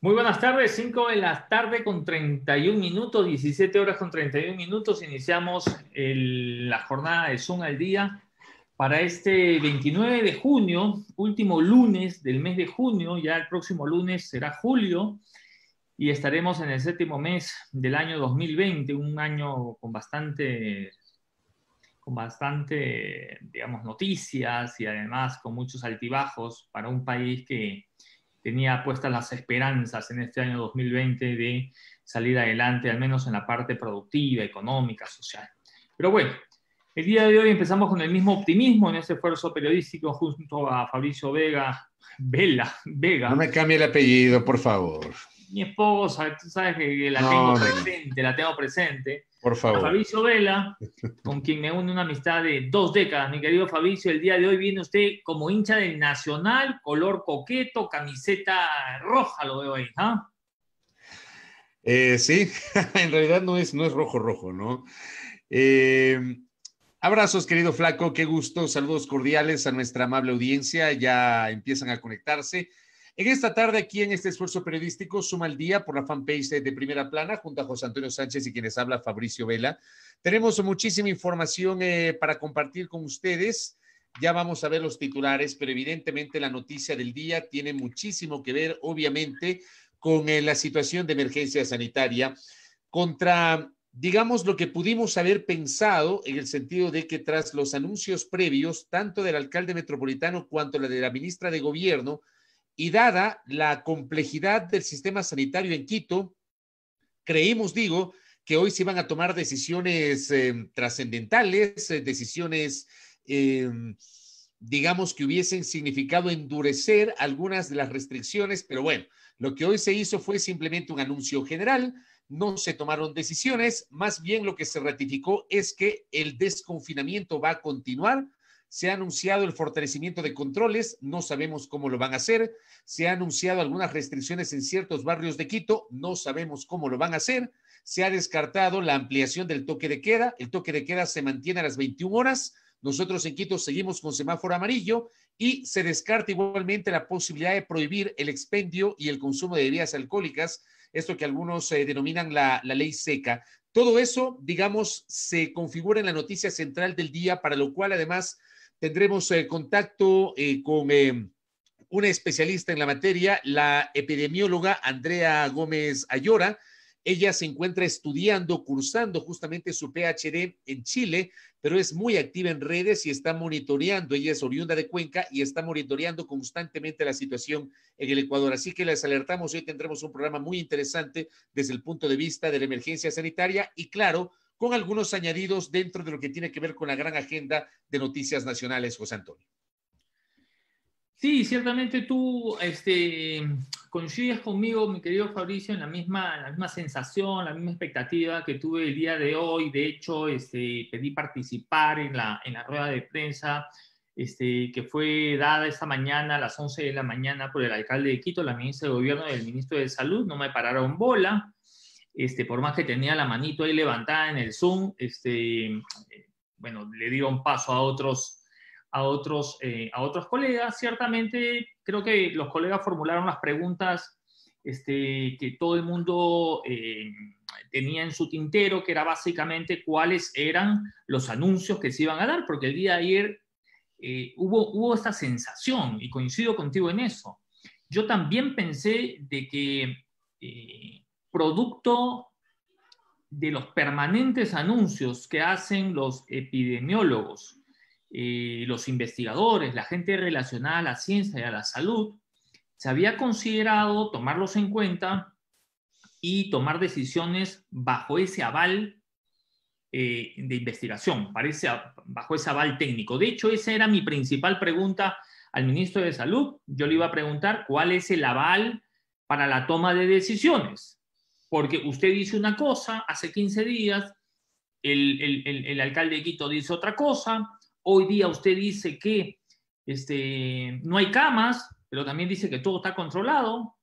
Muy buenas tardes, 5 de la tarde con 31 minutos, 17 horas con 31 minutos. Iniciamos la jornada de Zoom al día para este 29 de junio, último lunes del mes de junio. Ya el próximo lunes será julio y estaremos en el séptimo mes del año 2020, un año digamos, noticias y además con muchos altibajos para un país que tenía puestas las esperanzas en este año 2020 de salir adelante, al menos en la parte productiva, económica, social. Pero bueno, el día de hoy empezamos con el mismo optimismo en ese esfuerzo periodístico junto a Fabricio No Vega, me cambie el apellido, por favor. mi esposa, tú sabes que No, no, no. la tengo presente, Por a favor. Fabricio Vela, con quien me une una amistad de 2 décadas. Mi querido Fabricio, el día de hoy viene usted como hincha del Nacional, color coqueto, camiseta roja, lo veo ahí, ¿ah? Sí, en realidad no es rojo rojo, ¿no? Eh, Abrazos, querido Flaco, qué gusto, saludos cordiales a nuestra amable audiencia, ya empiezan a conectarse. En esta tarde, aquí en este esfuerzo periodístico, Suma al Día por la fanpage de Primera Plana, junto a José Antonio Sánchez y quienes habla Fabricio Vela. Tenemos muchísima información para compartir con ustedes. Ya vamos a ver los titulares, pero evidentemente la noticia del día tiene muchísimo que ver, obviamente, con la situación de emergencia sanitaria contra, digamos, lo que pudimos haber pensado en el sentido de que tras los anuncios previos, tanto del alcalde metropolitano cuanto la de la ministra de Gobierno, y dada la complejidad del sistema sanitario en Quito, creímos, digo, que hoy se iban a tomar decisiones trascendentales, decisiones, eh, digamos, que hubiesen significado endurecer algunas de las restricciones, pero bueno, lo que hoy se hizo fue simplemente un anuncio general, no se tomaron decisiones, más bien lo que se ratificó es que el desconfinamiento va a continuar. Se ha anunciado el fortalecimiento de controles, no sabemos cómo lo van a hacer. Se ha anunciado algunas restricciones en ciertos barrios de Quito, no sabemos cómo lo van a hacer. Se ha descartado la ampliación del toque de queda. El toque de queda se mantiene a las 21 horas. Nosotros en Quito seguimos con semáforo amarillo y se descarta igualmente la posibilidad de prohibir el expendio y el consumo de bebidas alcohólicas, esto que algunos denominan la ley seca. Todo eso, digamos, se configura en la noticia central del día, para lo cual además tendremos contacto con una especialista en la materia, la epidemióloga Andrea Gómez Ayora. Ella se encuentra estudiando, cursando justamente su PhD en Chile, pero es muy activa en redes y está monitoreando. Ella es oriunda de Cuenca y está monitoreando constantemente la situación en el Ecuador. Así que les alertamos, hoy tendremos un programa muy interesante desde el punto de vista de la emergencia sanitaria y, claro, con algunos añadidos dentro de lo que tiene que ver con la gran agenda de noticias nacionales, José Antonio. Sí, ciertamente tú coincides conmigo, mi querido Fabricio, en la misma sensación, la misma expectativa que tuve el día de hoy. De hecho, pedí participar en la rueda de prensa que fue dada esta mañana a las 11 de la mañana por el alcalde de Quito, la ministra de Gobierno y el ministro de Salud. No me pararon bola, por más que tenía la manito ahí levantada en el Zoom, bueno, le dieron paso a otros colegas. Ciertamente, creo que los colegas formularon las preguntas que todo el mundo tenía en su tintero, que era básicamente cuáles eran los anuncios que se iban a dar, porque el día de ayer hubo esta sensación, y coincido contigo en eso. Yo también pensé de que producto de los permanentes anuncios que hacen los epidemiólogos, los investigadores, la gente relacionada a la ciencia y a la salud, se había considerado tomarlos en cuenta y tomar decisiones bajo ese aval de investigación, bajo ese aval técnico. De hecho, esa era mi principal pregunta al ministro de Salud. Yo le iba a preguntar cuál es el aval para la toma de decisiones, porque usted dice una cosa hace 15 días, el alcalde de Quito dice otra cosa, hoy día usted dice que no hay camas, pero también dice que todo está controlado,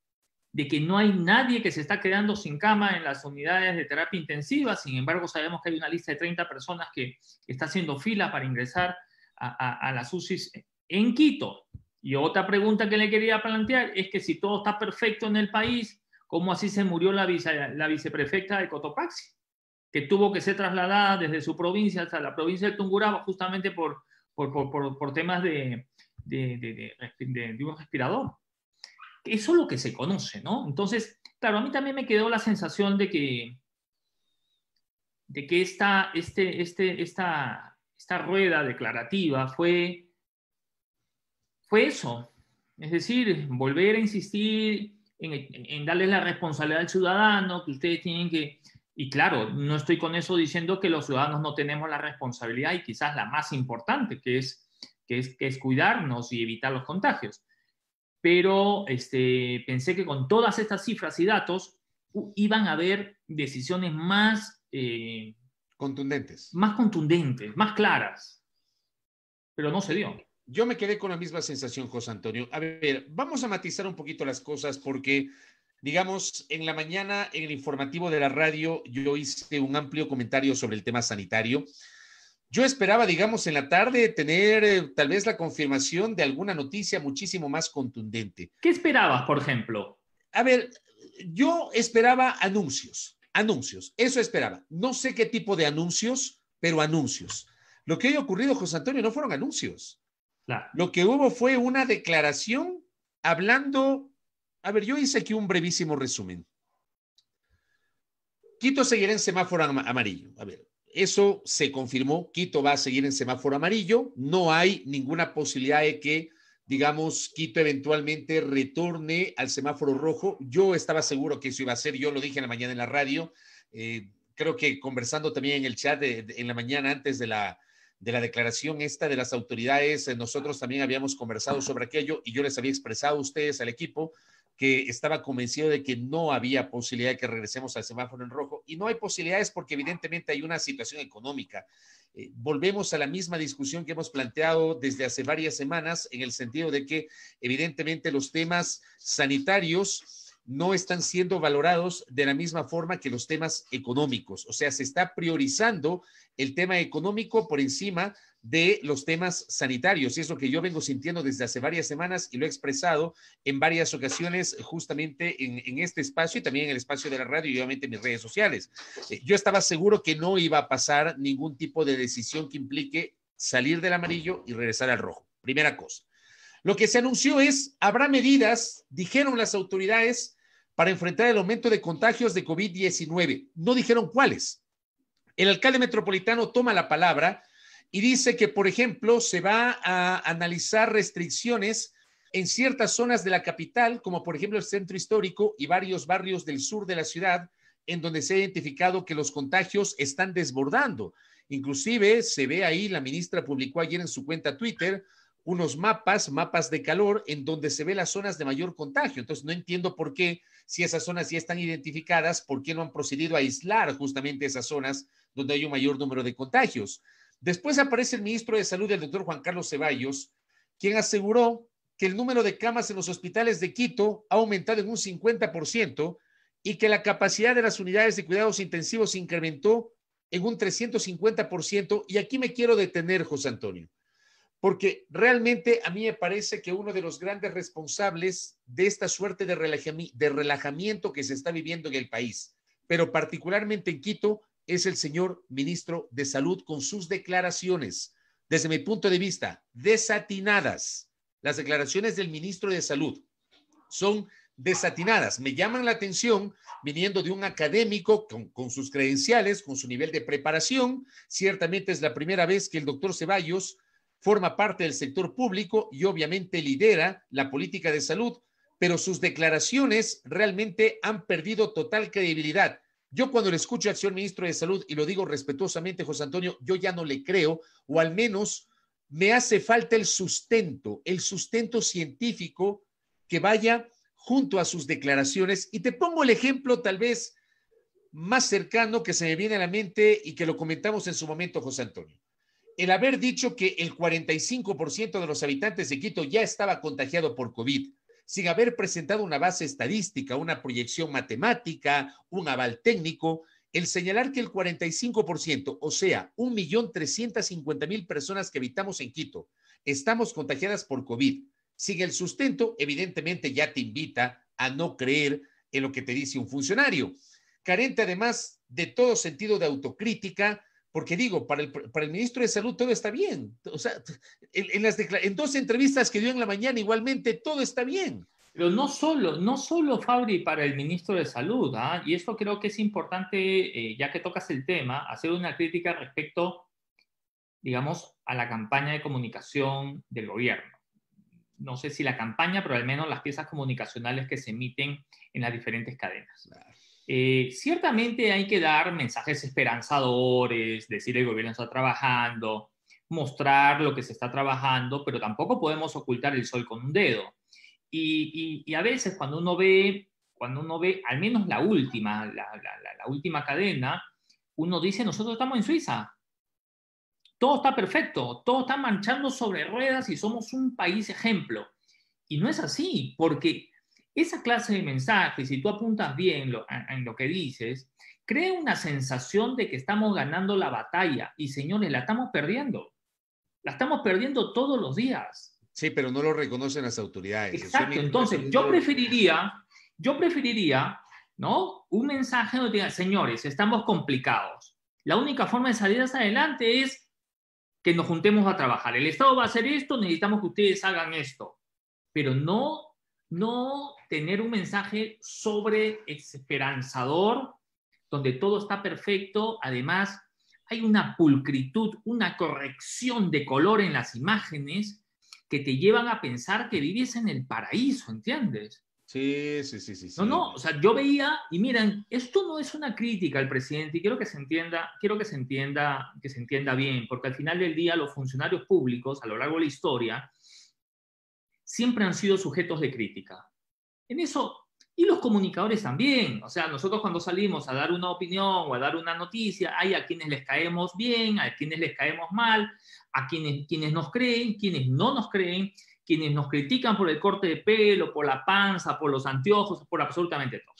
de que no hay nadie que se está quedando sin cama en las unidades de terapia intensiva. Sin embargo, sabemos que hay una lista de 30 personas que está haciendo fila para ingresar a las UCIs en Quito. Y otra pregunta que le quería plantear es que si todo está perfecto en el país, cómo así se murió la viceprefecta de Cotopaxi, que tuvo que ser trasladada desde su provincia hasta la provincia de Tungurahua justamente por temas de un respirador. Eso es lo que se conoce, ¿no? Entonces, claro, a mí también me quedó la sensación de que esta rueda declarativa fue eso. Es decir, volver a insistir en darles la responsabilidad al ciudadano, que ustedes tienen que... Y claro, no estoy con eso diciendo que los ciudadanos no tenemos la responsabilidad y quizás la más importante, que es cuidarnos y evitar los contagios. Pero pensé que con todas estas cifras y datos iban a haber decisiones más contundentes, más claras, pero no se dio. Yo me quedé con la misma sensación, José Antonio. A ver, vamos a matizar un poquito las cosas porque, digamos, en la mañana, en el informativo de la radio, yo hice un amplio comentario sobre el tema sanitario. Yo esperaba, digamos, en la tarde tener tal vez la confirmación de alguna noticia muchísimo más contundente. ¿Qué esperabas, por ejemplo? A ver, yo esperaba anuncios, eso esperaba. No sé qué tipo de anuncios, pero anuncios. Lo que hoy ha ocurrido, José Antonio, no fueron anuncios. Claro. Lo que hubo fue una declaración hablando, a ver, yo hice aquí un brevísimo resumen. Quito seguirá en semáforo amarillo. A ver, eso se confirmó, Quito va a seguir en semáforo amarillo, no hay ninguna posibilidad de que, digamos, Quito eventualmente retorne al semáforo rojo. Yo estaba seguro que eso iba a ser, yo lo dije en la mañana en la radio, creo que conversando también en el chat en la mañana antes de la declaración esta de las autoridades, nosotros también habíamos conversado sobre aquello y yo les había expresado a ustedes, al equipo, que estaba convencido de que no había posibilidad de que regresemos al semáforo en rojo y no hay posibilidades porque evidentemente hay una situación económica. Volvemos a la misma discusión que hemos planteado desde hace varias semanas en el sentido de que evidentemente los temas sanitarios no están siendo valorados de la misma forma que los temas económicos. O sea, se está priorizando el tema económico por encima de los temas sanitarios. Y es lo que yo vengo sintiendo desde hace varias semanas y lo he expresado en varias ocasiones justamente en este espacio y también en el espacio de la radio y obviamente en mis redes sociales. Yo estaba seguro que no iba a pasar ningún tipo de decisión que implique salir del amarillo y regresar al rojo. Primera cosa. Lo que se anunció es, habrá medidas, dijeron las autoridades, para enfrentar el aumento de contagios de COVID-19. No dijeron cuáles. El alcalde metropolitano toma la palabra y dice que, por ejemplo, se va a analizar restricciones en ciertas zonas de la capital, como por ejemplo el centro histórico y varios barrios del sur de la ciudad, en donde se ha identificado que los contagios están desbordando. Inclusive se ve ahí, la ministra publicó ayer en su cuenta Twitter, unos mapas de calor en donde se ve las zonas de mayor contagio. Entonces no entiendo por qué, si esas zonas ya están identificadas, por qué no han procedido a aislar justamente esas zonas donde hay un mayor número de contagios. Después aparece el ministro de Salud, el doctor Juan Carlos Ceballos, quien aseguró que el número de camas en los hospitales de Quito ha aumentado en un 50% y que la capacidad de las unidades de cuidados intensivos se incrementó en un 350%. Y aquí me quiero detener, José Antonio, porque realmente a mí me parece que uno de los grandes responsables de esta suerte de relajamiento que se está viviendo en el país, pero particularmente en Quito, es el señor ministro de Salud con sus declaraciones, desde mi punto de vista, desatinadas. Las declaraciones del ministro de Salud son desatinadas. Me llaman la atención viniendo de un académico con sus credenciales, con su nivel de preparación. Ciertamente es la primera vez que el doctor Ceballos forma parte del sector público y obviamente lidera la política de salud, pero sus declaraciones realmente han perdido total credibilidad. Yo cuando le escucho al señor ministro de Salud, y lo digo respetuosamente, José Antonio, yo ya no le creo, o al menos me hace falta el sustento científico que vaya junto a sus declaraciones. Y te pongo el ejemplo tal vez más cercano que se me viene a la mente y que lo comentamos en su momento, José Antonio. El haber dicho que el 45% de los habitantes de Quito ya estaba contagiado por COVID, sin haber presentado una base estadística, una proyección matemática, un aval técnico, el señalar que el 45%, o sea, 1.350.000 personas que habitamos en Quito, estamos contagiadas por COVID, sin el sustento, evidentemente ya te invita a no creer en lo que te dice un funcionario. Carente además de todo sentido de autocrítica, porque digo, para el ministro de Salud todo está bien. O sea, en 2 entrevistas que dio en la mañana igualmente todo está bien. Pero no solo, Fabri, para el ministro de Salud, ¿ah? Y esto creo que es importante, ya que tocas el tema, hacer una crítica respecto, digamos, a la campaña de comunicación del gobierno. No sé si la campaña, pero al menos las piezas comunicacionales que se emiten en las diferentes cadenas. Ciertamente hay que dar mensajes esperanzadores, decir el gobierno está trabajando, mostrar lo que se está trabajando, pero tampoco podemos ocultar el sol con un dedo. Y a veces cuando uno ve, al menos la última cadena, uno dice, nosotros estamos en Suiza, todo está perfecto, todo está marchando sobre ruedas y somos un país ejemplo. Y no es así, porque esa clase de mensajes, si tú apuntas bien en lo que dices, crea una sensación de que estamos ganando la batalla. Y señores, la estamos perdiendo. La estamos perdiendo todos los días. Sí, pero no lo reconocen las autoridades. Exacto, entonces yo preferiría, ¿no? Un mensaje donde diga, señores, estamos complicados. La única forma de salir hacia adelante es que nos juntemos a trabajar. El Estado va a hacer esto, necesitamos que ustedes hagan esto. Pero no tener un mensaje sobre esperanzador, donde todo está perfecto. Además, hay una pulcritud, una corrección de color en las imágenes que te llevan a pensar que vives en el paraíso, ¿entiendes? Sí. No, o sea, yo veía, y miren, esto no es una crítica al presidente, y quiero que se entienda bien, porque al final del día los funcionarios públicos, a lo largo de la historia, siempre han sido sujetos de crítica. En eso, y los comunicadores también. O sea, nosotros cuando salimos a dar una opinión o a dar una noticia, hay a quienes les caemos bien, a quienes les caemos mal, a quienes nos creen, quienes no nos creen, quienes nos critican por el corte de pelo, por la panza, por los anteojos, por absolutamente todo.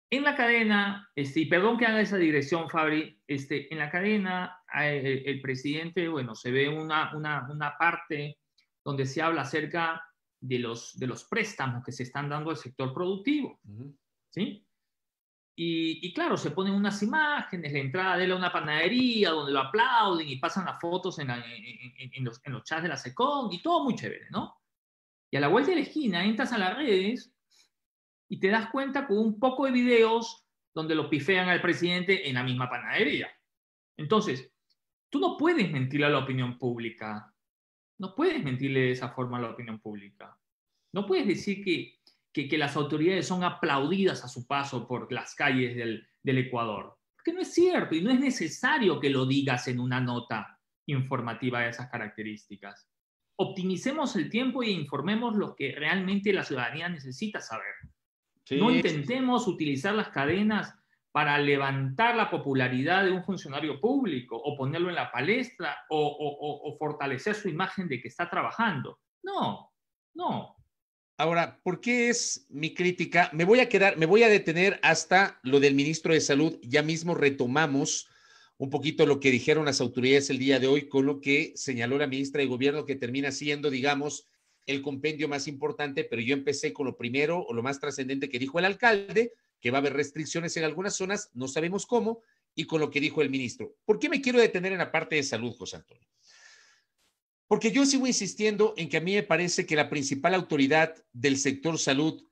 En la cadena, y perdón que haga esa digresión, Fabri, en la cadena el presidente, bueno, se ve una parte donde se habla acerca de los préstamos que se están dando al sector productivo, ¿sí? Y claro, se ponen unas imágenes, la entrada de él a una panadería donde lo aplauden y pasan las fotos en los chats de la SECOM y todo muy chévere, ¿no? Y a la vuelta de la esquina entras a las redes y te das cuenta con un poco de videos donde lo pifean al presidente en la misma panadería. Entonces, tú no puedes mentirle a la opinión pública. No puedes mentirle de esa forma a la opinión pública. No puedes decir que las autoridades son aplaudidas a su paso por las calles del Ecuador. Porque no es cierto y no es necesario que lo digas en una nota informativa de esas características. Optimicemos el tiempo e informemos lo que realmente la ciudadanía necesita saber. Sí. No intentemos utilizar las cadenas para levantar la popularidad de un funcionario público o ponerlo en la palestra o fortalecer su imagen de que está trabajando. No. Ahora, ¿por qué es mi crítica? Me voy a detener hasta lo del ministro de Salud. Ya mismo retomamos un poquito lo que dijeron las autoridades el día de hoy con lo que señaló la ministra de Gobierno, que termina siendo, digamos, el compendio más importante, pero yo empecé con lo primero o lo más trascendente que dijo el alcalde, que va a haber restricciones en algunas zonas, no sabemos cómo, y con lo que dijo el ministro. ¿Por qué me quiero detener en la parte de salud, José Antonio? Porque yo sigo insistiendo en que a mí me parece que la principal autoridad del sector salud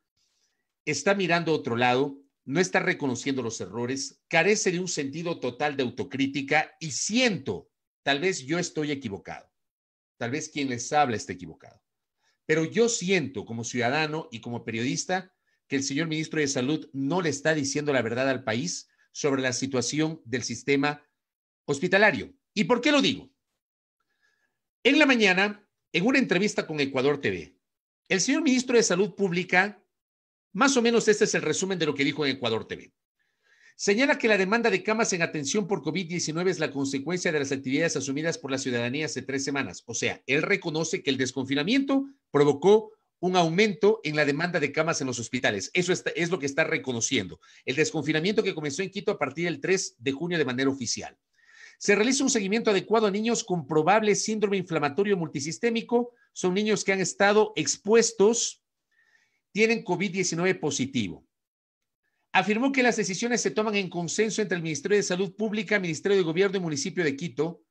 está mirando a otro lado, no está reconociendo los errores, carece de un sentido total de autocrítica y siento, tal vez yo estoy equivocado, tal vez quien les habla esté equivocado, pero yo siento como ciudadano y como periodista que el señor ministro de Salud no le está diciendo la verdad al país sobre la situación del sistema hospitalario. ¿Y por qué lo digo? En la mañana, en una entrevista con Ecuador TV, el señor ministro de Salud Pública, más o menos este es el resumen de lo que dijo en Ecuador TV. Señala que la demanda de camas en atención por COVID-19 es la consecuencia de las actividades asumidas por la ciudadanía hace 3 semanas. O sea, él reconoce que el desconfinamiento provocó un aumento en la demanda de camas en los hospitales. Eso es lo que está reconociendo. El desconfinamiento que comenzó en Quito a partir del 3 de junio de manera oficial. Se realiza un seguimiento adecuado a niños con probable síndrome inflamatorio multisistémico. Son niños que han estado expuestos tienen COVID-19 positivo. Afirmó que las decisiones se toman en consenso entre el Ministerio de Salud Pública, Ministerio de Gobierno y Municipio de Quito.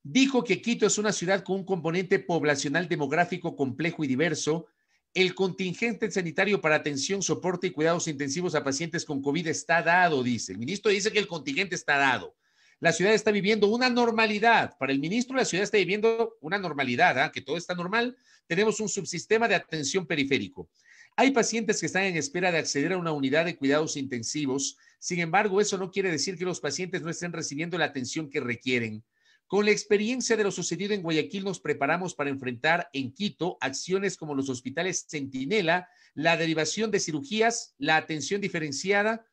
Dijo que Quito es una ciudad con un componente poblacional demográfico complejo y diverso. El contingente sanitario para atención, soporte y cuidados intensivos a pacientes con COVID está dado, dice. El ministro dice que el contingente está dado. La ciudad está viviendo una normalidad. Para el ministro, la ciudad está viviendo una normalidad, que todo está normal. Tenemos un subsistema de atención periférico. Hay pacientes que están en espera de acceder a una unidad de cuidados intensivos. Sin embargo, eso no quiere decir que los pacientes no estén recibiendo la atención que requieren. Con la experiencia de lo sucedido en Guayaquil, nos preparamos para enfrentar en Quito acciones como los hospitales Centinela, la derivación de cirugías, la atención diferenciada.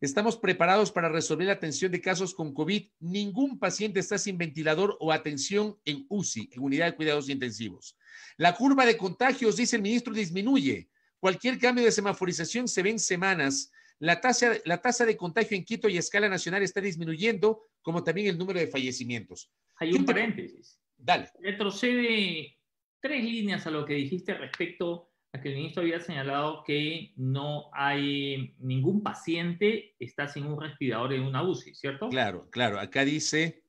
Estamos preparados para resolver la atención de casos con COVID. Ningún paciente está sin ventilador o atención en UCI, en unidad de cuidados intensivos. La curva de contagios, dice el ministro, disminuye. Cualquier cambio de semaforización se ve en semanas. La tasa de contagio en Quito y a escala nacional está disminuyendo, como también el número de fallecimientos. Hay un paréntesis. Dale. Retrocede 3 líneas a lo que dijiste respecto a que el ministro había señalado que no hay ningún paciente está sin un respirador en una UCI, ¿cierto? Claro, claro. Acá dice,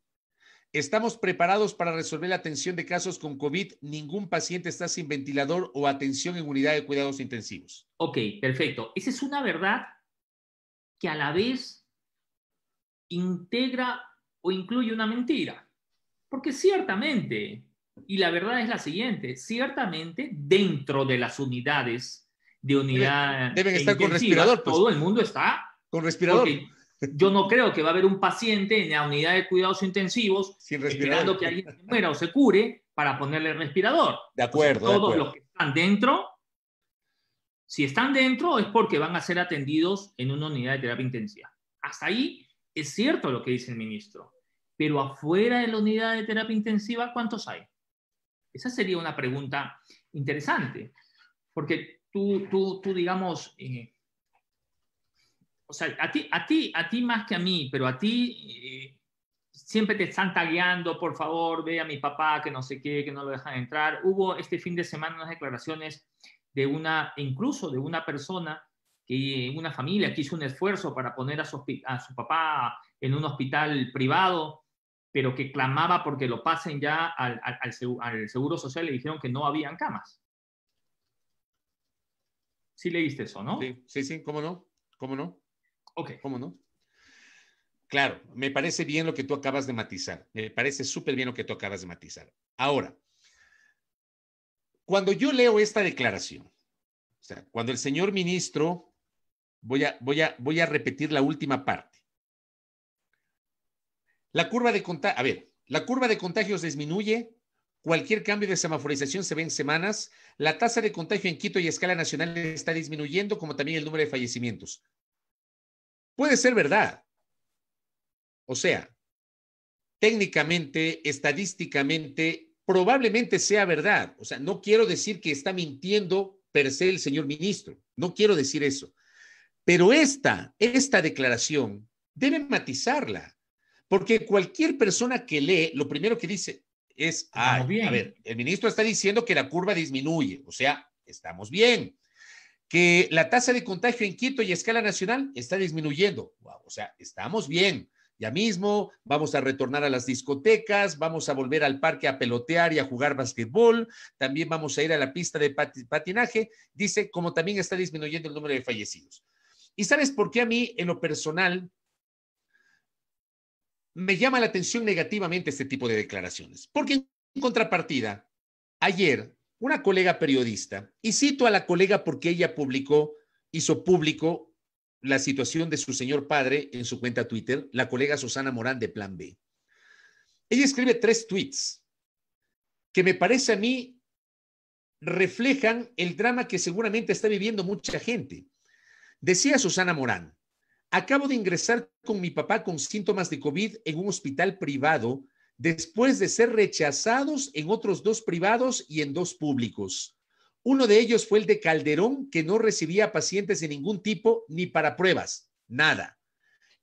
estamos preparados para resolver la atención de casos con COVID. Ningún paciente está sin ventilador o atención en unidad de cuidados intensivos. Ok, perfecto. Esa es una verdad que a la vez integra o incluye una mentira. Porque ciertamente, y la verdad es la siguiente, ciertamente dentro de las unidades de unidad deben estar con respirador, pues. Todo el mundo está con respirador. Yo no creo que va a haber un paciente en la unidad de cuidados intensivos sin respirador, esperando que alguien se muera o se cure para ponerle el respirador. De acuerdo. O sea, todos los que están dentro, si están dentro es porque van a ser atendidos en una unidad de terapia intensiva. Hasta ahí es cierto lo que dice el ministro. Pero afuera de la unidad de terapia intensiva, ¿cuántos hay? Esa sería una pregunta interesante. Porque tú digamos, o sea, a ti más que a mí, pero a ti siempre te están tagueando, por favor, ve a mi papá, que no sé qué, que no lo dejan entrar. Hubo este fin de semana unas declaraciones incluso de una persona, una familia que hizo un esfuerzo para poner a su papá en un hospital privado, pero que clamaba porque lo pasen ya al Seguro Social. Le dijeron que no habían camas. Sí leíste eso, ¿no? Sí, ¿cómo no? ¿Cómo no? Ok. ¿Cómo no? Claro, me parece bien lo que tú acabas de matizar. Me parece súper bien lo que tú acabas de matizar. Ahora, cuando yo leo esta declaración, o sea, cuando el señor ministro, voy a repetir la última parte. La curva de contagios disminuye. Cualquier cambio de semaforización se ve en semanas. La tasa de contagio en Quito y a escala nacional está disminuyendo, como también el número de fallecimientos. Puede ser verdad. O sea, técnicamente, estadísticamente, probablemente sea verdad. O sea, no quiero decir que está mintiendo per se el señor ministro. No quiero decir eso. Pero esta declaración debe matizarla. Porque cualquier persona que lee, lo primero que dice es, a ver, el ministro está diciendo que la curva disminuye. O sea, estamos bien. Que la tasa de contagio en Quito y a escala nacional está disminuyendo. Wow, o sea, estamos bien. Ya mismo vamos a retornar a las discotecas, vamos a volver al parque a pelotear y a jugar basquetbol, también vamos a ir a la pista de patinaje, dice, como también está disminuyendo el número de fallecidos. ¿Y sabes por qué a mí, en lo personal, me llama la atención negativamente este tipo de declaraciones? Porque en contrapartida, ayer, una colega periodista, y cito a la colega porque ella hizo público la situación de su señor padre en su cuenta Twitter, la colega Susana Morán de Plan B. Ella escribe 3 tweets que me parece a mí reflejan el drama que seguramente está viviendo mucha gente. Decía Susana Morán, acabo de ingresar con mi papá con síntomas de COVID en un hospital privado después de ser rechazados en otros 2 privados y en 2 públicos. Uno de ellos fue el de Calderón, que no recibía pacientes de ningún tipo ni para pruebas, nada.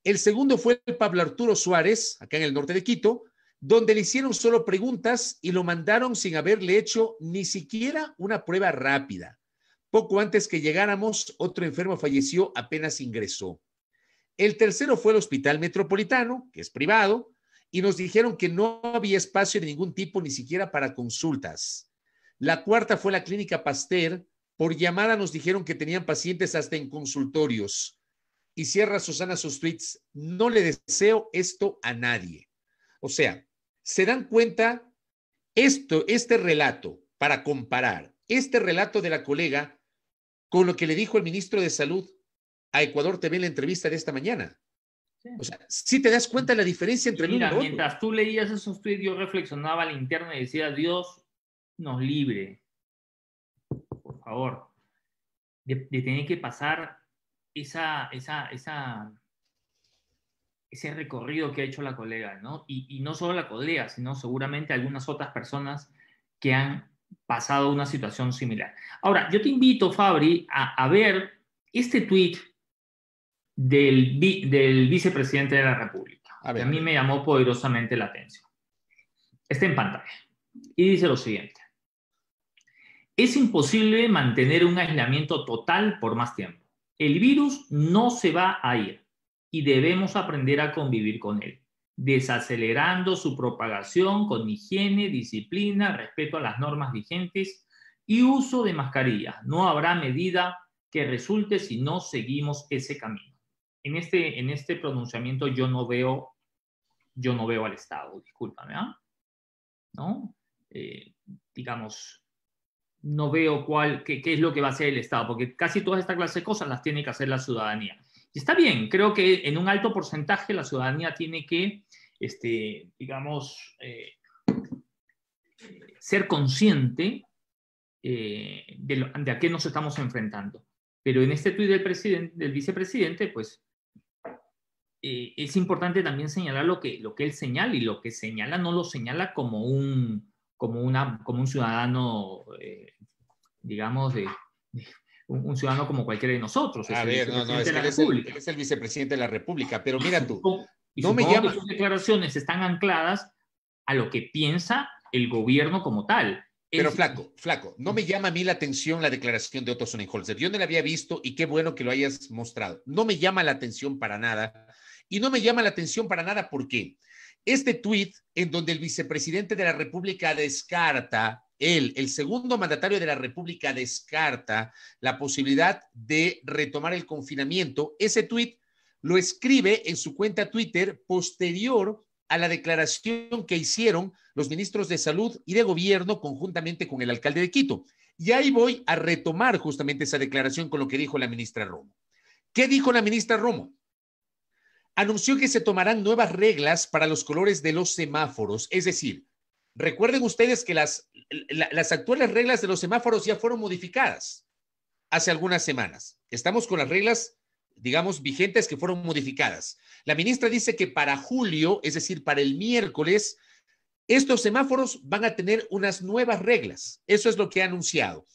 El segundo fue el Pablo Arturo Suárez, acá en el norte de Quito, donde le hicieron solo preguntas y lo mandaron sin haberle hecho ni siquiera una prueba rápida. Poco antes que llegáramos, otro enfermo falleció apenas ingresó. El tercero fue el Hospital Metropolitano, que es privado, y nos dijeron que no había espacio de ningún tipo, ni siquiera para consultas. La cuarta fue la Clínica Pasteur. Por llamada nos dijeron que tenían pacientes hasta en consultorios. Y cierra Susana sus tweets: no le deseo esto a nadie. O sea, se dan cuenta este relato, para comparar este relato de la colega con lo que le dijo el ministro de Salud a Ecuador TV en la entrevista de esta mañana. Sí. O sea, sí te das cuenta de la diferencia entre el uno y el otro. Mientras tú leías esos tweets, yo reflexionaba al interno y decía: Dios nos libre, por favor, de tener que pasar ese recorrido que ha hecho la colega, ¿no? Y no solo la colega, sino seguramente algunas otras personas que han pasado una situación similar. Ahora, yo te invito, Fabri, a ver este tweet del vicepresidente de la República, que a mí me llamó poderosamente la atención. Está en pantalla. Y dice lo siguiente: es imposible mantener un aislamiento total por más tiempo. El virus no se va a ir y debemos aprender a convivir con él, desacelerando su propagación con higiene, disciplina, respeto a las normas vigentes y uso de mascarillas. No habrá medida que resulte si no seguimos ese camino. En este pronunciamiento yo no veo al Estado, discúlpame, ¿eh? ¿No? Digamos, no veo qué es lo que va a hacer el Estado, porque casi todas esta clase de cosas las tiene que hacer la ciudadanía. Y está bien, creo que en un alto porcentaje la ciudadanía tiene que, digamos, ser consciente de a qué nos estamos enfrentando. Pero en este tuit del vicepresidente, pues, es importante también señalar lo que él señala, y lo que señala no lo señala como un ciudadano, digamos, un ciudadano como cualquiera de nosotros. A ver, no, es que él es el vicepresidente de la República, pero mira tú, no me llama. Que sus declaraciones están ancladas a lo que piensa el gobierno como tal. Pero flaco, no me llama a mí la atención la declaración de Otto Sonnenholzer. Yo no la había visto y qué bueno que lo hayas mostrado. No me llama la atención para nada. Y no me llama la atención para nada porque este tuit en donde el vicepresidente de la República descarta, el segundo mandatario de la República descarta la posibilidad de retomar el confinamiento, ese tuit lo escribe en su cuenta Twitter posterior a la declaración que hicieron los ministros de Salud y de Gobierno conjuntamente con el alcalde de Quito. Y ahí voy a retomar justamente esa declaración con lo que dijo la ministra Romo. ¿Qué dijo la ministra Romo? Anunció que se tomarán nuevas reglas para los colores de los semáforos. Es decir, recuerden ustedes que las actuales reglas de los semáforos ya fueron modificadas hace algunas semanas. Estamos con las reglas, digamos, vigentes que fueron modificadas. La ministra dice que para julio, es decir, para el miércoles, estos semáforos van a tener unas nuevas reglas. Eso es lo que ha anunciado.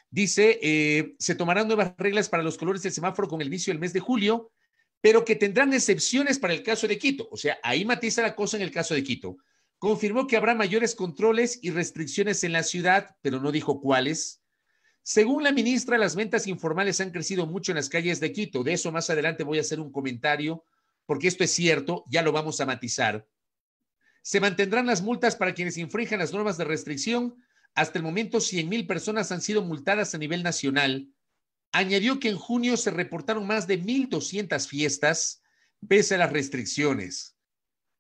Dice, se tomarán nuevas reglas para los colores del semáforo con el inicio del mes de julio, pero que tendrán excepciones para el caso de Quito. O sea, ahí matiza la cosa en el caso de Quito. Confirmó que habrá mayores controles y restricciones en la ciudad, pero no dijo cuáles. Según la ministra, las ventas informales han crecido mucho en las calles de Quito. De eso más adelante voy a hacer un comentario, porque esto es cierto, ya lo vamos a matizar. Se mantendrán las multas para quienes infrinjan las normas de restricción. Hasta el momento, 100,000 personas han sido multadas a nivel nacional. Añadió que en junio se reportaron más de 1,200 fiestas, pese a las restricciones.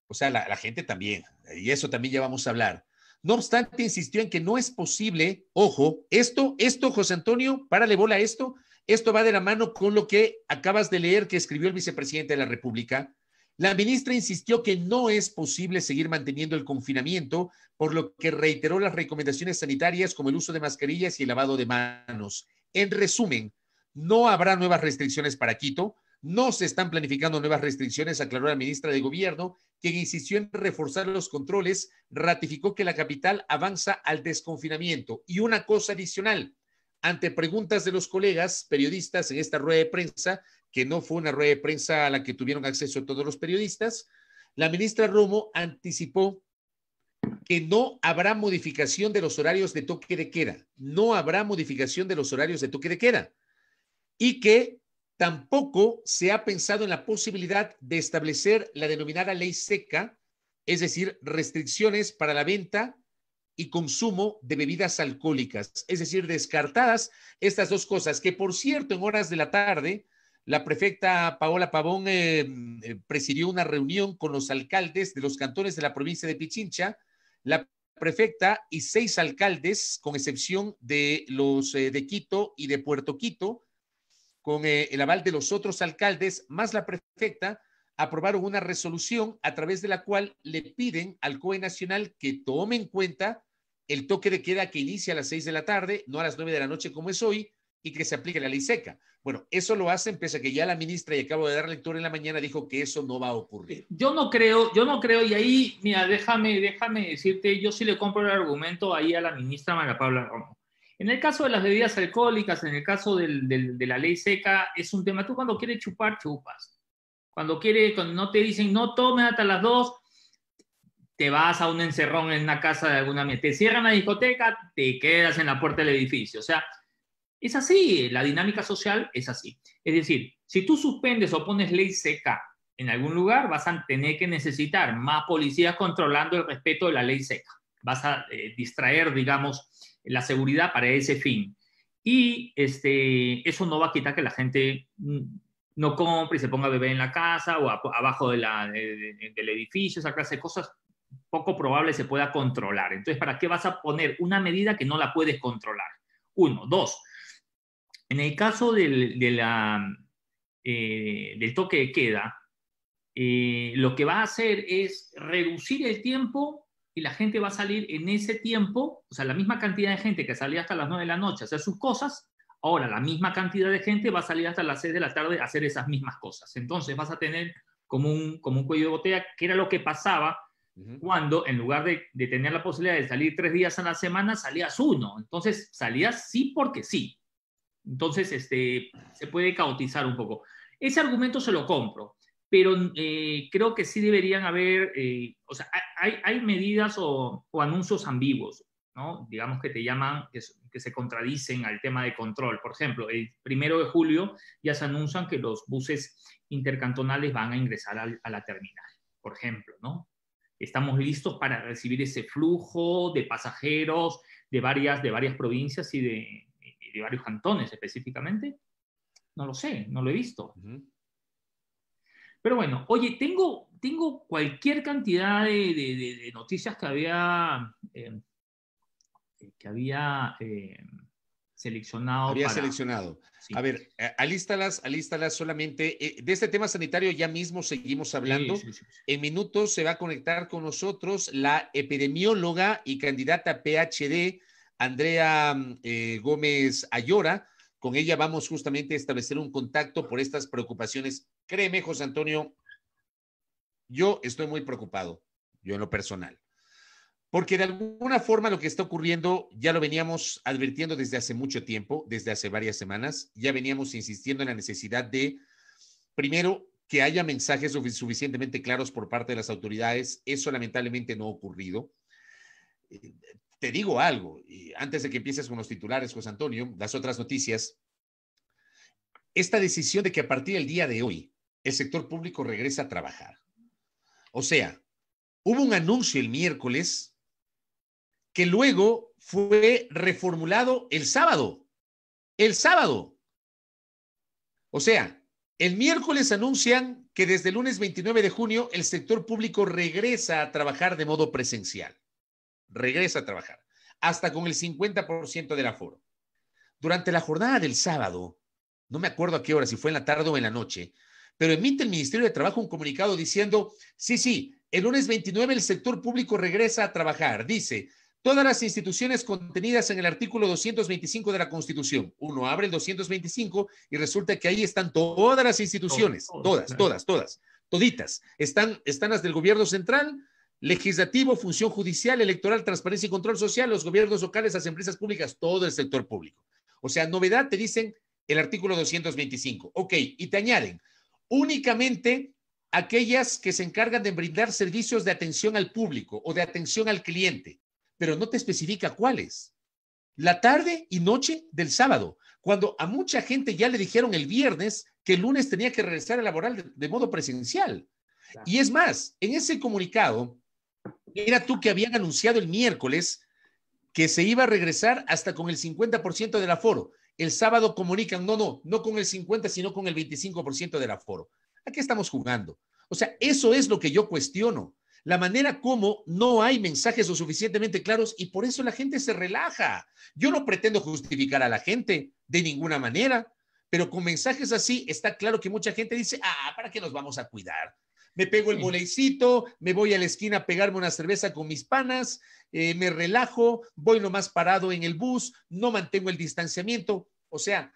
O sea, la gente también, y eso también ya vamos a hablar. No obstante, insistió en que no es posible, ojo, esto, José Antonio, párale bola a esto va de la mano con lo que acabas de leer que escribió el vicepresidente de la República. La ministra insistió que no es posible seguir manteniendo el confinamiento, por lo que reiteró las recomendaciones sanitarias como el uso de mascarillas y el lavado de manos. En resumen, no habrá nuevas restricciones para Quito, no se están planificando nuevas restricciones, aclaró la ministra de Gobierno, quien insistió en reforzar los controles, ratificó que la capital avanza al desconfinamiento. Y una cosa adicional, ante preguntas de los colegas periodistas en esta rueda de prensa, que no fue una rueda de prensa a la que tuvieron acceso todos los periodistas, la ministra Romo anticipó que no habrá modificación de los horarios de toque de queda. No habrá modificación de los horarios de toque de queda. Y que tampoco se ha pensado en la posibilidad de establecer la denominada ley seca, es decir, restricciones para la venta y consumo de bebidas alcohólicas. Es decir, descartadas estas dos cosas, que por cierto, en horas de la tarde, la prefecta Paola Pavón presidió una reunión con los alcaldes de los cantones de la provincia de Pichincha. La prefecta y 6 alcaldes, con excepción de los de Quito y de Puerto Quito, con el aval de los otros alcaldes, más la prefecta, aprobaron una resolución a través de la cual le piden al COE Nacional que tome en cuenta el toque de queda que inicia a las 6 de la tarde, no a las 9 de la noche como es hoy, y que se aplique la ley seca. Bueno, eso lo hacen pese a que ya la ministra, y acabo de dar lectura en la mañana, dijo que eso no va a ocurrir. Yo no creo, y ahí, mira, déjame decirte, yo sí le compro el argumento ahí a la ministra María Paula Romo. En el caso de las bebidas alcohólicas, en el caso de la ley seca, es un tema, tú cuando quieres chupar, chupas. Cuando no te dicen, no tomes hasta las 2, te vas a un encerrón en una casa de alguna amiga. Te cierran la discoteca, te quedas en la puerta del edificio. O sea, es así, la dinámica social es así. Es decir, si tú suspendes o pones ley seca en algún lugar, vas a tener que necesitar más policías controlando el respeto de la ley seca. Vas a distraer, digamos, la seguridad para ese fin. Y eso no va a quitar que la gente no compre y se ponga a beber en la casa o abajo del edificio, esa clase de cosas poco probable se pueda controlar. Entonces, ¿para qué vas a poner una medida que no la puedes controlar? 1. 2. En el caso del toque de queda, lo que va a hacer es reducir el tiempo y la gente va a salir en ese tiempo, o sea, la misma cantidad de gente que salía hasta las 9 de la noche a hacer sus cosas, ahora la misma cantidad de gente va a salir hasta las 6 de la tarde a hacer esas mismas cosas. Entonces vas a tener como un cuello de botella, que era lo que pasaba cuando en lugar de tener la posibilidad de salir 3 días a la semana, salías 1. Entonces salías sí porque sí. Entonces se puede caotizar un poco. Ese argumento se lo compro, pero creo que sí deberían haber, o sea, hay medidas o anuncios ambiguos, ¿no? Digamos que te llaman, que se contradicen al tema de control. Por ejemplo, el 1 de julio ya se anuncian que los buses intercantonales van a ingresar a la terminal, por ejemplo, ¿no? Estamos listos para recibir ese flujo de pasajeros de varias provincias y de varios cantones específicamente. No lo sé, no lo he visto. Pero bueno, oye, tengo cualquier cantidad de noticias que había seleccionado. Había seleccionado. Sí. A ver, alístalas solamente. De este tema sanitario ya mismo seguimos hablando. Sí. En minutos se va a conectar con nosotros la epidemióloga y candidata PhD, Andrea Gómez Ayora. Con ella vamos justamente a establecer un contacto por estas preocupaciones. Créeme, José Antonio, yo estoy muy preocupado, yo en lo personal. Porque de alguna forma lo que está ocurriendo ya lo veníamos advirtiendo desde hace mucho tiempo, desde hace varias semanas. Ya veníamos insistiendo en la necesidad de, primero, que haya mensajes suficientemente claros por parte de las autoridades. Eso lamentablemente no ha ocurrido. Te digo algo, y antes de que empieces con los titulares, José Antonio, las otras noticias. Esta decisión de que a partir del día de hoy el sector público regresa a trabajar. O sea, hubo un anuncio el miércoles que luego fue reformulado el sábado. El sábado. O sea, el miércoles anuncian que desde el lunes 29 de junio el sector público regresa a trabajar de modo presencial. Regresa a trabajar, hasta con el 50% del aforo. Durante la jornada del sábado, no me acuerdo a qué hora, si fue en la tarde o en la noche, pero emite el Ministerio de Trabajo un comunicado diciendo, sí, el lunes 29 el sector público regresa a trabajar. Dice, todas las instituciones contenidas en el artículo 225 de la Constitución. Uno abre el 225 y resulta que ahí están todas las instituciones, todas, toditas. Están las del gobierno central, legislativo, función judicial, electoral, transparencia y control social, los gobiernos locales, las empresas públicas, todo el sector público. O sea, novedad, te dicen el artículo 225. Ok, y te añaden, únicamente aquellas que se encargan de brindar servicios de atención al público o de atención al cliente, pero no te especifica cuáles. La tarde y noche del sábado, cuando a mucha gente ya le dijeron el viernes que el lunes tenía que regresar a laboral de modo presencial. Claro. Y es más, en ese comunicado, era tú que habían anunciado el miércoles que se iba a regresar hasta con el 50% del aforo. El sábado comunican, no con el 50%, sino con el 25% del aforo. ¿A qué estamos jugando? O sea, eso es lo que yo cuestiono. La manera como no hay mensajes lo suficientemente claros y por eso la gente se relaja. Yo no pretendo justificar a la gente de ninguna manera, pero con mensajes así está claro que mucha gente dice, ¿para qué nos vamos a cuidar? Me pego el voleicito, me voy a la esquina a pegarme una cerveza con mis panas, me relajo, voy nomás parado en el bus, no mantengo el distanciamiento. O sea,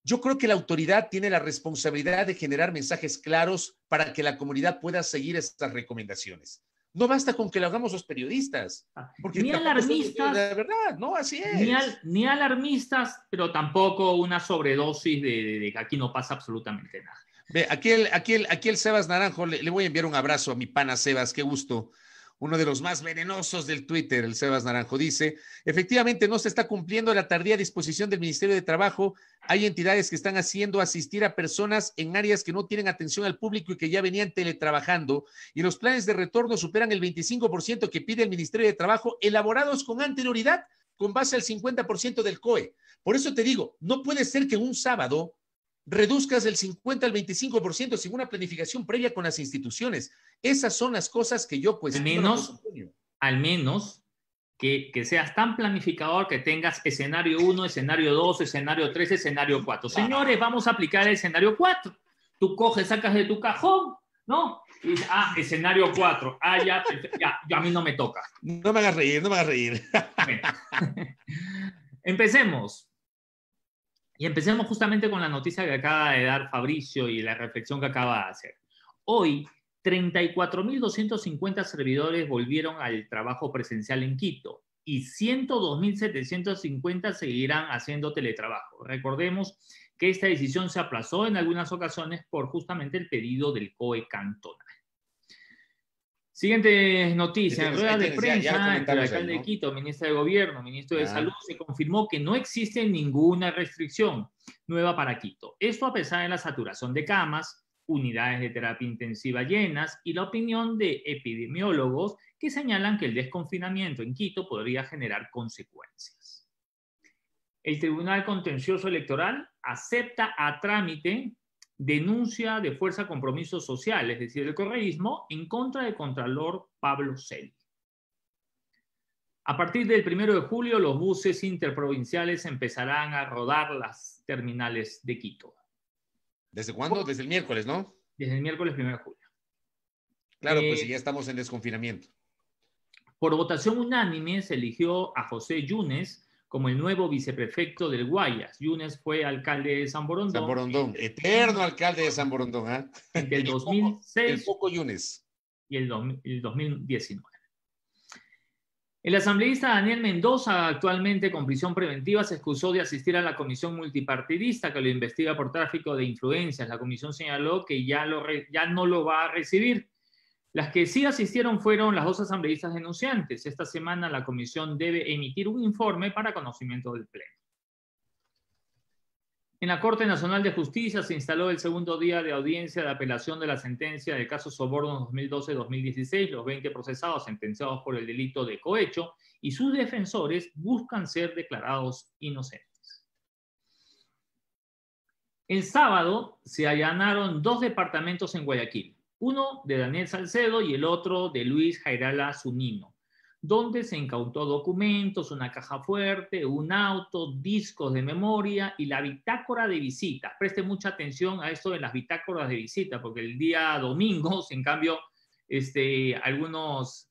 yo creo que la autoridad tiene la responsabilidad de generar mensajes claros para que la comunidad pueda seguir estas recomendaciones. No basta con que lo hagamos los periodistas. Porque ni alarmistas. De verdad, no, así es. Ni alarmistas, pero tampoco una sobredosis de que aquí no pasa absolutamente nada. Ve, aquí el Sebas Naranjo, le voy a enviar un abrazo a mi pana Sebas, qué gusto. Uno de los más venenosos del Twitter, el Sebas Naranjo, dice, efectivamente no se está cumpliendo la tardía disposición del Ministerio de Trabajo. Hay entidades que están haciendo asistir a personas en áreas que no tienen atención al público y que ya venían teletrabajando, y los planes de retorno superan el 25% que pide el Ministerio de Trabajo, elaborados con anterioridad, con base al 50% del COE. Por eso te digo, no puede ser que un sábado reduzcas del 50 al 25% sin una planificación previa con las instituciones. Esas son las cosas que yo cuestiono. Al menos que seas tan planificador que tengas escenario 1, escenario 2, escenario 3, escenario 4. Señores, vamos a aplicar el escenario 4. Tú coges, sacas de tu cajón, ¿no? Y dices, escenario 4. Ya, a mí no me toca. No me hagas reír, no me hagas reír. Empecemos. Y empecemos justamente con la noticia que acaba de dar Fabricio y la reflexión que acaba de hacer. Hoy, 34.250 servidores volvieron al trabajo presencial en Quito y 102.750 seguirán haciendo teletrabajo. Recordemos que esta decisión se aplazó en algunas ocasiones por justamente el pedido del COE cantonal. Siguiente noticia. En rueda de prensa entre el alcalde de Quito, ministro de Gobierno, ministro de Salud, se confirmó que no existe ninguna restricción nueva para Quito. Esto a pesar de la saturación de camas, unidades de terapia intensiva llenas y la opinión de epidemiólogos que señalan que el desconfinamiento en Quito podría generar consecuencias. El Tribunal Contencioso Electoral acepta a trámite denuncia de Fuerza Compromiso Social, es decir, el correísmo, en contra del contralor Pablo Celi. A partir del 1 de julio, los buses interprovinciales empezarán a rodar las terminales de Quito. ¿Desde cuándo? Desde el miércoles, ¿no? Desde el miércoles 1 de julio. Claro, pues ya estamos en desconfinamiento. Por votación unánime se eligió a José Yunes como el nuevo viceprefecto del Guayas. Yunes fue alcalde de San Borondón. San Borondón, eterno alcalde de San Borondón. Entre el 2006 el poco Yunes. Y el 2019. El asambleísta Daniel Mendoza, actualmente con prisión preventiva, se excusó de asistir a la comisión multipartidista que lo investiga por tráfico de influencias. La comisión señaló que ya no lo va a recibir. Las que sí asistieron fueron las dos asambleístas denunciantes. Esta semana la comisión debe emitir un informe para conocimiento del Pleno. En la Corte Nacional de Justicia se instaló el segundo día de audiencia de apelación de la sentencia del caso Sobornos 2012-2016. Los 20 procesados sentenciados por el delito de cohecho y sus defensores buscan ser declarados inocentes. El sábado se allanaron 2 departamentos en Guayaquil. Uno de Daniel Salcedo y el otro de Luis Jairala Zunino, donde se incautó documentos, una caja fuerte, un auto, discos de memoria y la bitácora de visita. Preste mucha atención a esto de las bitácoras de visita, porque el día domingo, en cambio, algunos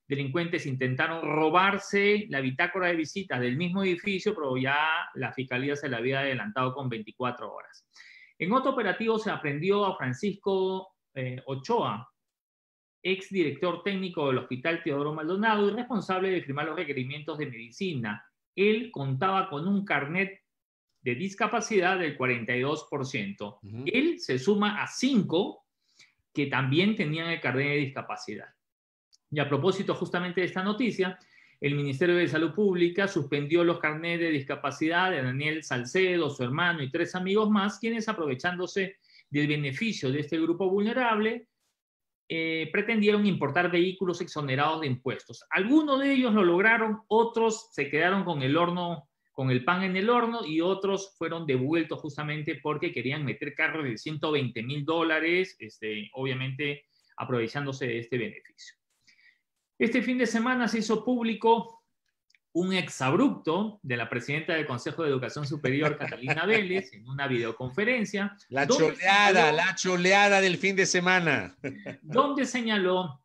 delincuentes intentaron robarse la bitácora de visitas del mismo edificio, pero ya la fiscalía se la había adelantado con 24 horas. En otro operativo se aprendió a Francisco Ochoa, ex director técnico del Hospital Teodoro Maldonado y responsable de firmar los requerimientos de medicina. Él contaba con un carnet de discapacidad del 42%. Él se suma a 5 que también tenían el carnet de discapacidad. Y a propósito justamente de esta noticia, el Ministerio de Salud Pública suspendió los carnets de discapacidad de Daniel Salcedo, su hermano y 3 amigos más, quienes, aprovechándose del beneficio de este grupo vulnerable, pretendieron importar vehículos exonerados de impuestos. Algunos de ellos lo lograron, otros se quedaron con el pan en el horno, y otros fueron devueltos justamente porque querían meter carros de $120, obviamente aprovechándose de este beneficio. Este fin de semana se hizo público un exabrupto de la presidenta del Consejo de Educación Superior, Catalina Vélez, en una videoconferencia. La choleada del fin de semana. Donde señaló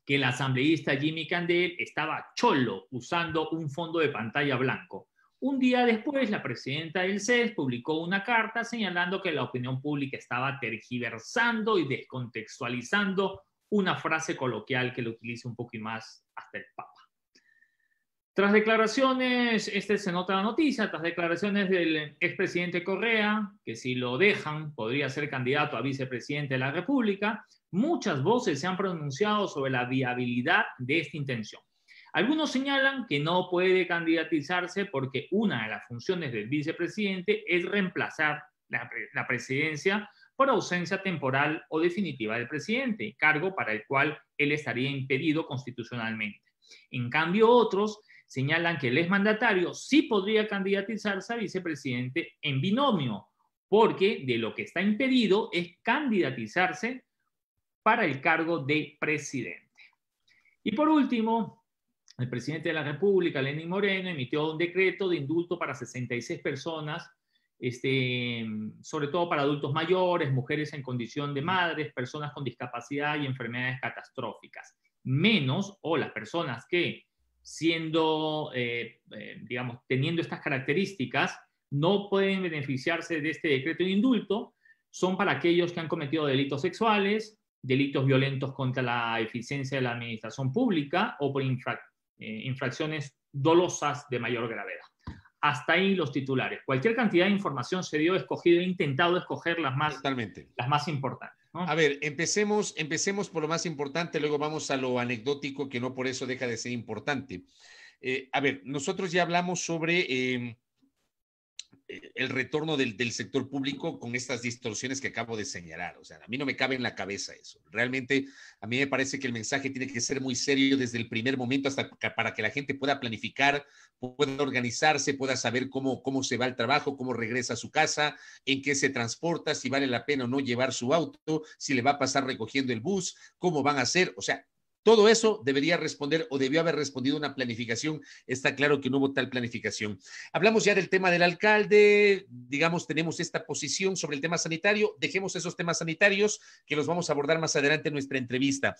que el asambleísta Jimmy Candel estaba cholo usando un fondo de pantalla blanco. Un día después, la presidenta del CES publicó una carta señalando que la opinión pública estaba tergiversando y descontextualizando una frase coloquial que lo utiliza un poco y más hasta el Papa. Tras declaraciones, se nota la noticia, tras declaraciones del expresidente Correa, que si lo dejan podría ser candidato a vicepresidente de la República, muchas voces se han pronunciado sobre la viabilidad de esta intención. Algunos señalan que no puede candidatizarse porque una de las funciones del vicepresidente es reemplazar la presidencia por ausencia temporal o definitiva del presidente, cargo para el cual él estaría impedido constitucionalmente. En cambio, otros señalan que el exmandatario sí podría candidatizarse a vicepresidente en binomio, porque de lo que está impedido es candidatizarse para el cargo de presidente. Y por último, el presidente de la República, Lenín Moreno, emitió un decreto de indulto para 66 personas, sobre todo para adultos mayores, mujeres en condición de madres, personas con discapacidad y enfermedades catastróficas, menos o las personas que, siendo, digamos, teniendo estas características, no pueden beneficiarse de este decreto de indulto, son para aquellos que han cometido delitos sexuales, delitos violentos contra la eficiencia de la administración pública o por infracciones dolosas de mayor gravedad. Hasta ahí los titulares. Cualquier cantidad de información se dio, he intentado escoger las más importantes, ¿no? A ver, empecemos por lo más importante, luego vamos a lo anecdótico, que no por eso deja de ser importante. A ver, nosotros ya hablamos sobre el retorno del sector público con estas distorsiones que acabo de señalar. O sea, a mí no me cabe en la cabeza eso. Realmente, a mí me parece que el mensaje tiene que ser muy serio desde el primer momento hasta para que la gente pueda planificar, pueda organizarse, pueda saber cómo se va al trabajo, cómo regresa a su casa, en qué se transporta, si vale la pena o no llevar su auto, si le va a pasar recogiendo el bus, cómo van a hacer. O sea, todo eso debería responder o debió haber respondido una planificación. Está claro que no hubo tal planificación. Hablamos ya del tema del alcalde, digamos, tenemos esta posición sobre el tema sanitario. Dejemos esos temas sanitarios que los vamos a abordar más adelante en nuestra entrevista.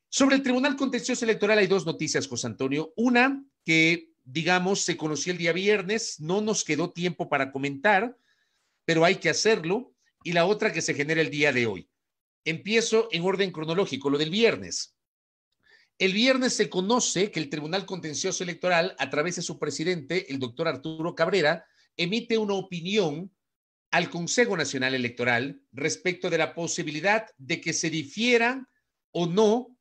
Sobre el Tribunal Contencioso Electoral hay 2 noticias, José Antonio. Una que, digamos, se conoció el día viernes, no nos quedó tiempo para comentar, pero hay que hacerlo. Y la otra que se genera el día de hoy. Empiezo en orden cronológico, lo del viernes. El viernes se conoce que el Tribunal Contencioso Electoral, a través de su presidente, el doctor Arturo Cabrera, emite una opinión al Consejo Nacional Electoral respecto de la posibilidad de que se difiera o no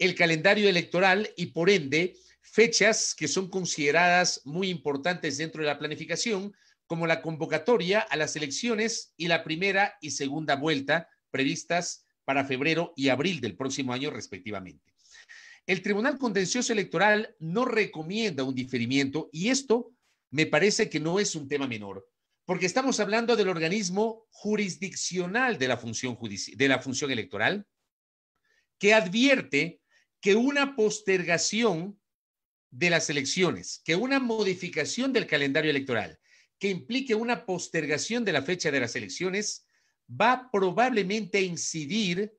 el calendario electoral y, por ende, fechas que son consideradas muy importantes dentro de la planificación, como la convocatoria a las elecciones y la primera y segunda vuelta previstas para febrero y abril del próximo año, respectivamente. El Tribunal Contencioso Electoral no recomienda un diferimiento y esto me parece que no es un tema menor, porque estamos hablando del organismo jurisdiccional de la función electoral, que advierte que una postergación de las elecciones, que una modificación del calendario electoral, que implique una postergación de la fecha de las elecciones, va probablemente a incidir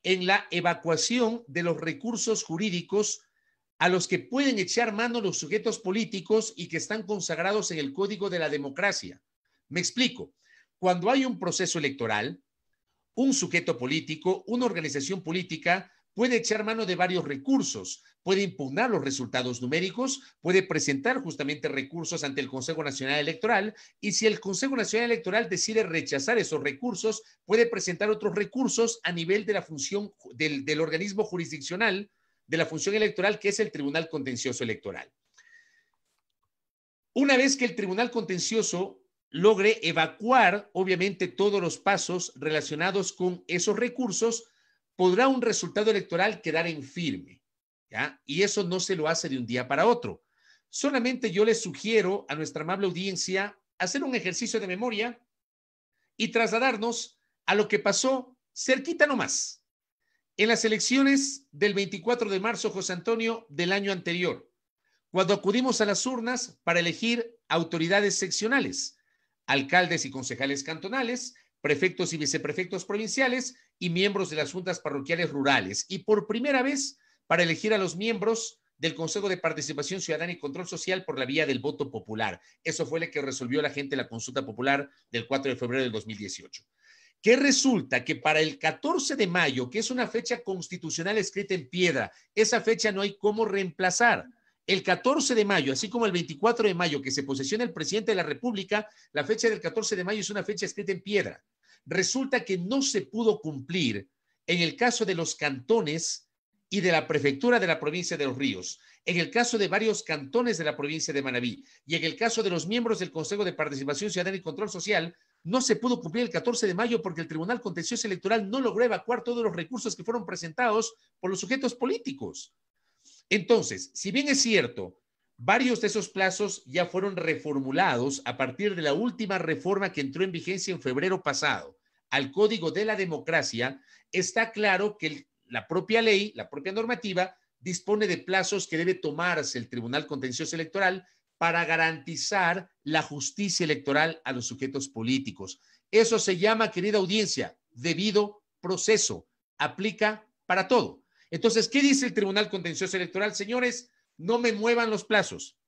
en la evacuación de los recursos jurídicos a los que pueden echar mano los sujetos políticos y que están consagrados en el Código de la Democracia. Me explico. Cuando hay un proceso electoral, un sujeto político, una organización política puede echar mano de varios recursos, puede impugnar los resultados numéricos, puede presentar justamente recursos ante el Consejo Nacional Electoral, y si el Consejo Nacional Electoral decide rechazar esos recursos, puede presentar otros recursos a nivel de la función del organismo jurisdiccional de la función electoral, que es el Tribunal Contencioso Electoral. Una vez que el Tribunal Contencioso logre evacuar, obviamente, todos los pasos relacionados con esos recursos, podrá un resultado electoral quedar en firme, ¿ya? Y eso no se lo hace de un día para otro. Solamente yo les sugiero a nuestra amable audiencia hacer un ejercicio de memoria y trasladarnos a lo que pasó cerquita nomás, en las elecciones del 24 de marzo, José Antonio, del año anterior, cuando acudimos a las urnas para elegir autoridades seccionales, alcaldes y concejales cantonales, prefectos y viceprefectos provinciales y miembros de las juntas parroquiales rurales. Y por primera vez para elegir a los miembros del Consejo de Participación Ciudadana y Control Social por la vía del voto popular. Eso fue lo que resolvió la gente en la consulta popular del 4 de febrero del 2018. Que resulta que para el 14 de mayo, que es una fecha constitucional escrita en piedra, esa fecha no hay cómo reemplazar. El 14 de mayo, así como el 24 de mayo, que se posesiona el presidente de la República, la fecha del 14 de mayo es una fecha escrita en piedra. Resulta que no se pudo cumplir en el caso de los cantones y de la prefectura de la provincia de Los Ríos, en el caso de varios cantones de la provincia de Manabí y en el caso de los miembros del Consejo de Participación Ciudadana y Control Social, no se pudo cumplir el 14 de mayo porque el Tribunal Contencioso Electoral no logró evacuar todos los recursos que fueron presentados por los sujetos políticos. Entonces, si bien es cierto, varios de esos plazos ya fueron reformulados a partir de la última reforma que entró en vigencia en febrero pasado al Código de la Democracia, está claro que la propia ley, la propia normativa, dispone de plazos que debe tomarse el Tribunal Contencioso Electoral para garantizar la justicia electoral a los sujetos políticos. Eso se llama, querida audiencia, debido proceso. Aplica para todo. Entonces, ¿qué dice el Tribunal Contencioso Electoral? Señores, no me muevan los plazos.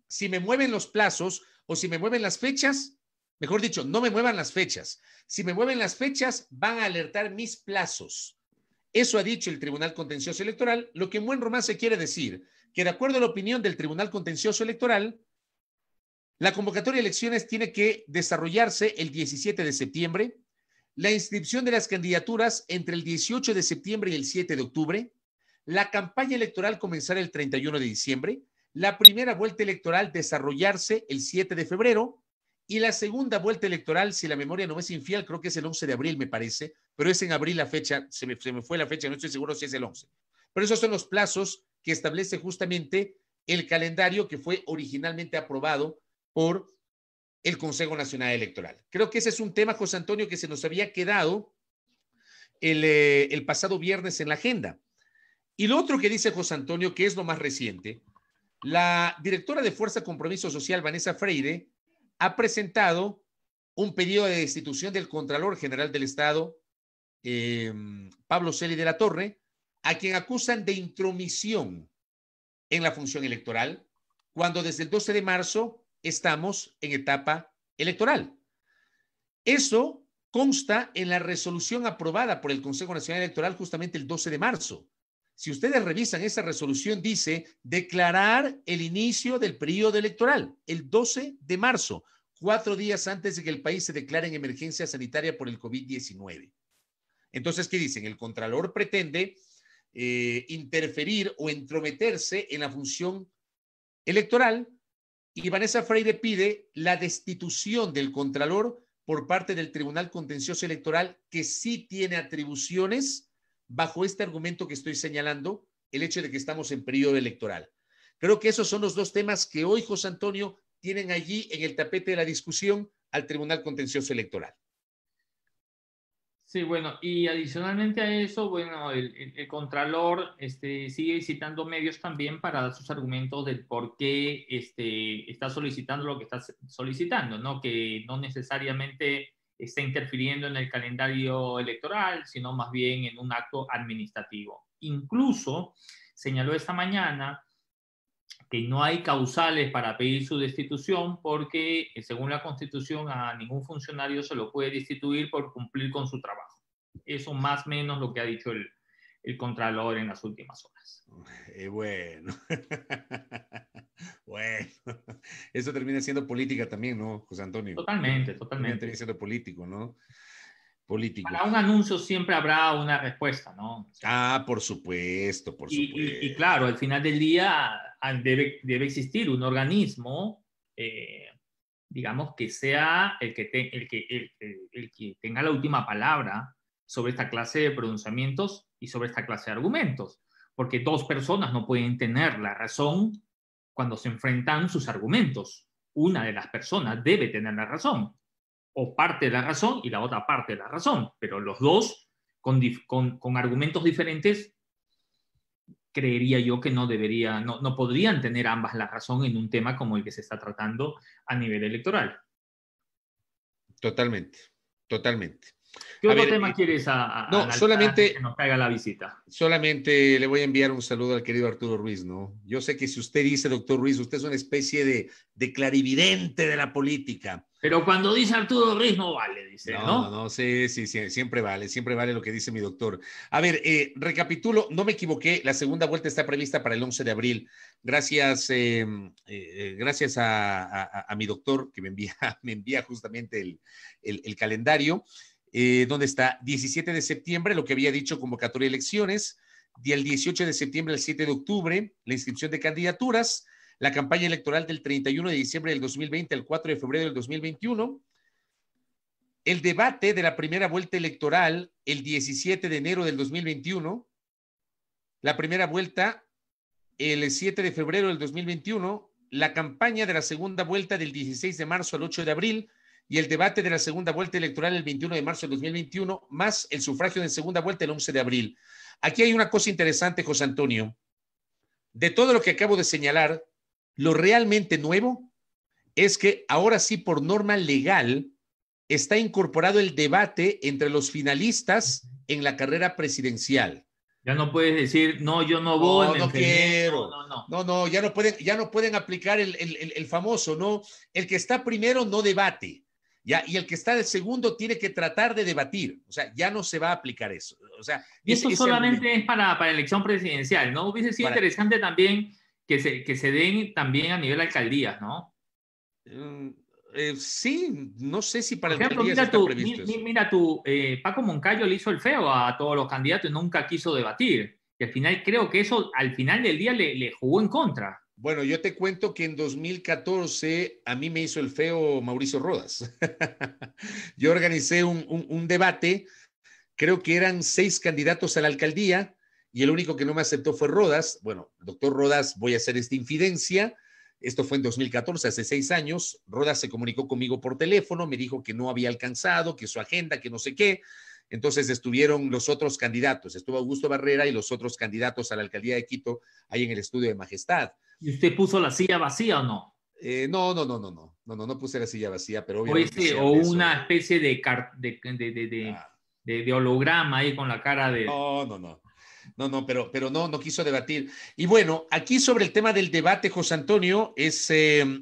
Si me mueven los plazos o si me mueven las fechas, mejor dicho, no me muevan las fechas. Si me mueven las fechas, van a alertar mis plazos. Eso ha dicho el Tribunal Contencioso Electoral, lo que en buen romance quiere decir que de acuerdo a la opinión del Tribunal Contencioso Electoral, la convocatoria de elecciones tiene que desarrollarse el 17 de septiembre, la inscripción de las candidaturas entre el 18 de septiembre y el 7 de octubre, la campaña electoral comenzar el 31 de diciembre, la primera vuelta electoral desarrollarse el 7 de febrero y la segunda vuelta electoral, si la memoria no es infiel, creo que es el 11 de abril, me parece, pero es en abril la fecha, se me fue la fecha, no estoy seguro si es el 11. Pero esos son los plazos que establece justamente el calendario que fue originalmente aprobado por el Consejo Nacional Electoral. Creo que ese es un tema, José Antonio, que se nos había quedado el pasado viernes en la agenda. Y lo otro que dice José Antonio, que es lo más reciente, la directora de Fuerza Compromiso Social, Vanessa Freire, ha presentado un pedido de destitución del Contralor General del Estado, Pablo Celi de la Torre, a quien acusan de intromisión en la función electoral, cuando desde el 12 de marzo estamos en etapa electoral. Eso consta en la resolución aprobada por el Consejo Nacional Electoral justamente el 12 de marzo. Si ustedes revisan esa resolución, dice declarar el inicio del periodo electoral, el 12 de marzo, 4 días antes de que el país se declare en emergencia sanitaria por el COVID-19. Entonces, ¿qué dicen? El Contralor pretende interferir o entrometerse en la función electoral y Vanessa Freire pide la destitución del Contralor por parte del Tribunal Contencioso Electoral, que sí tiene atribuciones bajo este argumento que estoy señalando, el hecho de que estamos en periodo electoral. Creo que esos son los dos temas que hoy, José Antonio, tienen allí en el tapete de la discusión al Tribunal Contencioso Electoral. Sí, bueno, y adicionalmente a eso, bueno, el Contralor sigue visitando medios también para dar sus argumentos del por qué está solicitando lo que está solicitando, ¿no? Que no necesariamente está interfiriendo en el calendario electoral, sino más bien en un acto administrativo. Incluso señaló esta mañana que no hay causales para pedir su destitución porque, según la Constitución, a ningún funcionario se lo puede destituir por cumplir con su trabajo. Eso más o menos lo que ha dicho el Contralor en las últimas horas. Bueno, bueno, eso termina siendo política también, ¿no, José Antonio? Totalmente, totalmente. Termina siendo político, ¿no? Político. Para un anuncio siempre habrá una respuesta, ¿no? O sea, Por supuesto, por y supuesto. claro, al final del día debe existir un organismo, digamos, que sea el que tenga la última palabra sobre esta clase de pronunciamientos y sobre esta clase de argumentos. Porque dos personas no pueden tener la razón cuando se enfrentan sus argumentos. Una de las personas debe tener la razón, o parte de la razón y la otra parte de la razón, pero los dos con argumentos diferentes, creería yo que no podrían tener ambas la razón en un tema como el que se está tratando a nivel electoral. Totalmente, totalmente. ¿Qué A otro ver, tema quieres no, analizar antes que solamente, nos caiga la visita? solamente le voy a enviar un saludo al querido Arturo Ruiz, ¿no? Yo sé que si usted dice, doctor Ruiz, usted es una especie de clarividente de la política. Pero cuando dice Arturo Ruiz no vale, dice, ¿no? No, sí, siempre vale lo que dice mi doctor. A ver, recapitulo, no me equivoqué, la segunda vuelta está prevista para el 11 de abril. Gracias, gracias a mi doctor que me envía justamente el calendario, donde está 17 de septiembre, lo que había dicho, convocatoria de elecciones, del 18 de septiembre al 7 de octubre, la inscripción de candidaturas, la campaña electoral del 31 de diciembre del 2020 al 4 de febrero del 2021, el debate de la primera vuelta electoral el 17 de enero del 2021, la primera vuelta el 7 de febrero del 2021, la campaña de la segunda vuelta del 16 de marzo al 8 de abril y el debate de la segunda vuelta electoral el 21 de marzo del 2021, más el sufragio de segunda vuelta el 11 de abril. Aquí hay una cosa interesante, José Antonio. De todo lo que acabo de señalar, lo realmente nuevo es que ahora sí, por norma legal, está incorporado el debate entre los finalistas en la carrera presidencial. Ya no puedes decir, no, yo no voy, No, me no enfermé, quiero. No, ya no pueden aplicar el famoso, ¿no? El que está primero no debate, ¿ya? Y el que está de segundo tiene que tratar de debatir. O sea, ya no se va a aplicar eso. O sea, y esto ese argumento. solamente es para elección presidencial, ¿no? Hubiese sido Para, interesante también que se den también a nivel alcaldías, ¿no? sí, no sé si para Por ejemplo, alcaldías está previsto eso. Paco Moncayo le hizo el feo a todos los candidatos y nunca quiso debatir. Y al final creo que eso al final del día le jugó en contra. Bueno, yo te cuento que en 2014 a mí me hizo el feo Mauricio Rodas. Yo organicé un debate, creo que eran 6 candidatos a la alcaldía y el único que no me aceptó fue Rodas. Bueno, doctor Rodas, voy a hacer esta infidencia. Esto fue en 2014, hace 6 años. Rodas se comunicó conmigo por teléfono, me dijo que no había alcanzado, que su agenda, que no sé qué. Entonces estuvieron los otros candidatos, estuvo Augusto Barrera y los otros candidatos a la alcaldía de Quito ahí en el Estudio de Majestad. ¿Y usted puso la silla vacía o no? No puse la silla vacía, pero O, obviamente sí o hablé una sobre. especie Ah, de holograma ahí con la cara de... pero no quiso debatir. Y bueno, aquí sobre el tema del debate, José Antonio, es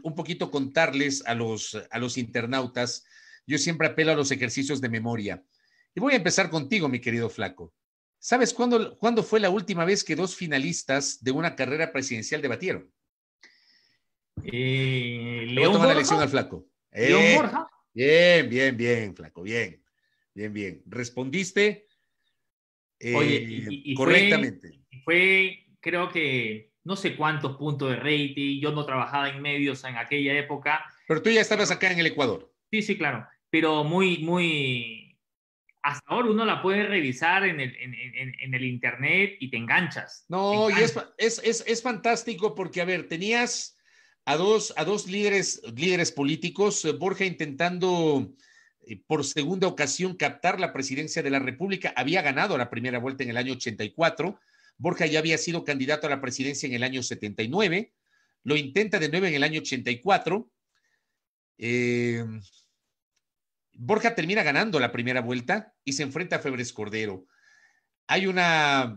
un poquito contarles a los internautas. Yo siempre apelo a los ejercicios de memoria. Y voy a empezar contigo, mi querido Flaco. ¿Sabes cuándo fue la última vez que 2 finalistas de una carrera presidencial debatieron? Le voy a León tomar la Borja. lección al Flaco. León Borja. Bien, Flaco, bien. Respondiste Oye, correctamente. creo que no sé cuántos puntos de rating, yo no trabajaba en medios en aquella época. Pero tú ya estabas acá en el Ecuador. Sí, sí, claro, pero hasta ahora uno la puede revisar en el internet y te enganchas. Te No, y enganchas. es fantástico porque, a ver, tenías a dos líderes políticos, Borja intentando por segunda ocasión captar la presidencia de la República, había ganado la primera vuelta en el año 84, Borja ya había sido candidato a la presidencia en el año 79, lo intenta de nuevo en el año 84, Borja termina ganando la primera vuelta y se enfrenta a Febres Cordero. Hay